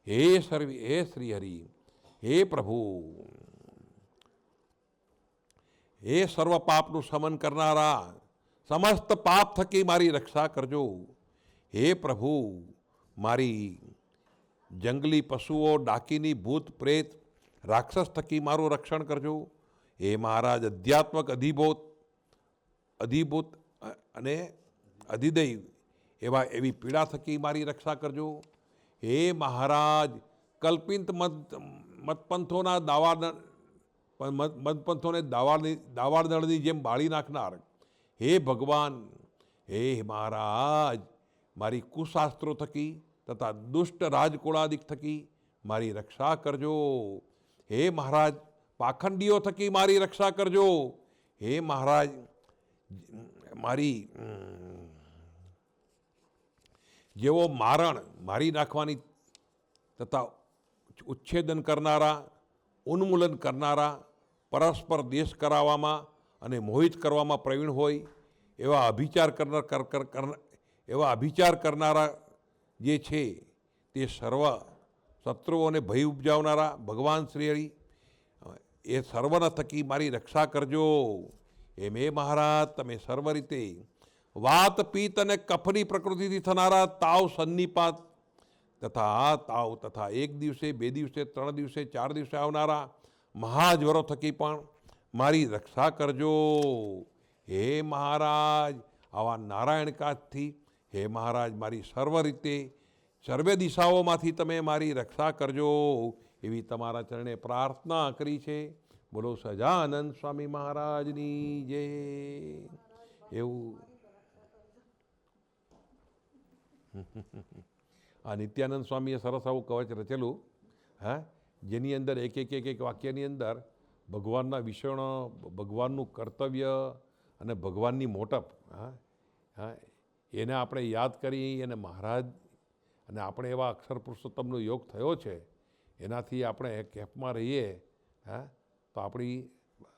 Speaker 5: હે શ્રીહરિ હે પ્રભુ હે સર્વ પાપનું શમન કરનારા સમસ્ત પાપ થકી મારી રક્ષા કરજો. હે પ્રભુ મારી જંગલી પશુઓ ડાકીની ભૂત પ્રેત રાક્ષસ થકી મારું રક્ષણ કરજો. હે મહારાજ અધ્યાત્મક અધિભૂત અને અધિદૈવ એવી પીડા થકી મારી રક્ષા કરજો. હે મહારાજ કલ્પિત મતપંથોને દાવાનળની જેમ બાળી નાખનાર હે ભગવાન હે મહારાજ મારી કુશાસ્ત્રો થકી તથા દુષ્ટ રાજકુળાદિક થકી મારી રક્ષા કરજો. હે મહારાજ પાખંડીઓ થકી મારી રક્ષા કરજો. હે મહારાજ જેવો મારી નાખવાની તથા ઉચ્છેદન કરનારા ઉન્મૂલન કરનારા પરસ્પર દેશ કરાવવામાં અને મોહિત કરવામાં પ્રવીણ હોય એવા અભિચાર કરનારા જે છે તે સર્વ શત્રુઓને ભય ઉપજાવનારા ભગવાન શ્રીહરિ એ સર્વના થકી મારી રક્ષા કરજો. એમ એ મહારાજ તમે સર્વ રીતે વાત પિત્ત અને કફની પ્રકૃતિથી થનારા તાવ સન્નિપાત તથા એક દિવસે 2 દિવસે 3 દિવસે 4 દિવસે આવનારા મહાજ્વરો થકી પણ મારી રક્ષા કરજો. હે મહારાજ આવા નારાયણ કાજથી હે મહારાજ મારી સર્વ રીતે સર્વે દિશાઓમાંથી તમે મારી રક્ષા કરજો એવી તમારા ચરણે પ્રાર્થના કરી છે. બોલો સહજાનંદ સ્વામી મહારાજની જય. એવું આ નિત્યાનંદ સ્વામીએ સરસ આવું કવચ રચેલું, હા, જેની અંદર એક વાક્યની અંદર ભગવાનના વિષયોનો, ભગવાનનું કર્તવ્ય અને ભગવાનની મોટપ, હા હા, એને આપણે યાદ કરી અને મહારાજ અને આપણે એવા અક્ષર પુરુષોત્તમનો યોગ થયો છે, એનાથી આપણે કેફમાં રહીએ, હા, તો આપણી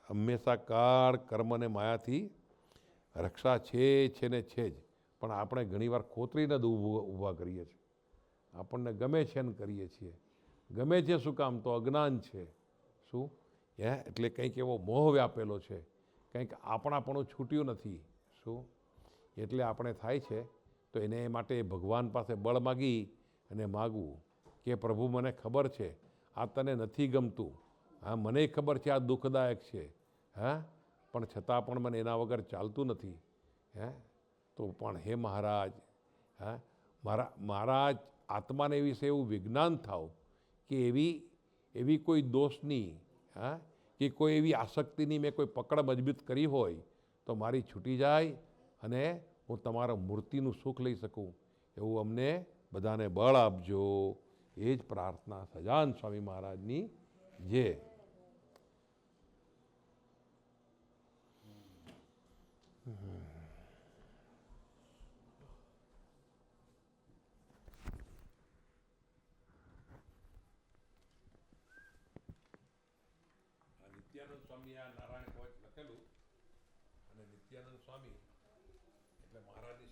Speaker 5: હંમેશા કાળ કર્મ અને માયાથી રક્ષા છે ને છે જ. પણ આપણે ઘણીવાર ખોતરીને ઊભા કરીએ છીએ. આપણને ગમે છે ને કરીએ છીએ. ગમે છે શું કામ? તો અજ્ઞાન છે. શું? એટલે કંઈક એવો મોહ વ્યાપેલો છે, કંઈક આપણાપણું છૂટ્યું નથી. શું? એટલે આપણે થાય છે તો એને માટે ભગવાન પાસે બળ માગી અને માગવું કે પ્રભુ મને ખબર છે આ તને નથી ગમતું, હા, મને ખબર છે આ દુઃખદાયક છે, હા, પણ છતાં પણ મને એના વગર ચાલતું નથી, હે, તો પણ હે મહારાજ, હા, મહારાજ આત્માને વિશે એવું વિજ્ઞાન થાવ કે એવી કોઈ દોષની, હા, કે કોઈ એવી આસક્તિની મેં કોઈ પકડ મજબૂત કરી હોય તો મારી છૂટી જાય અને હું તમારા મૂર્તિનું સુખ લઈ શકું, એવું અમને બધાને બળ આપજો. એ જ પ્રાર્થના સજાન સ્વામી મહારાજની જે નિત્યાનંદ સ્વામી આ નારાયણ કવચ લખેલું, અને નિત્યાનંદ સ્વામી એટલે મહારાજની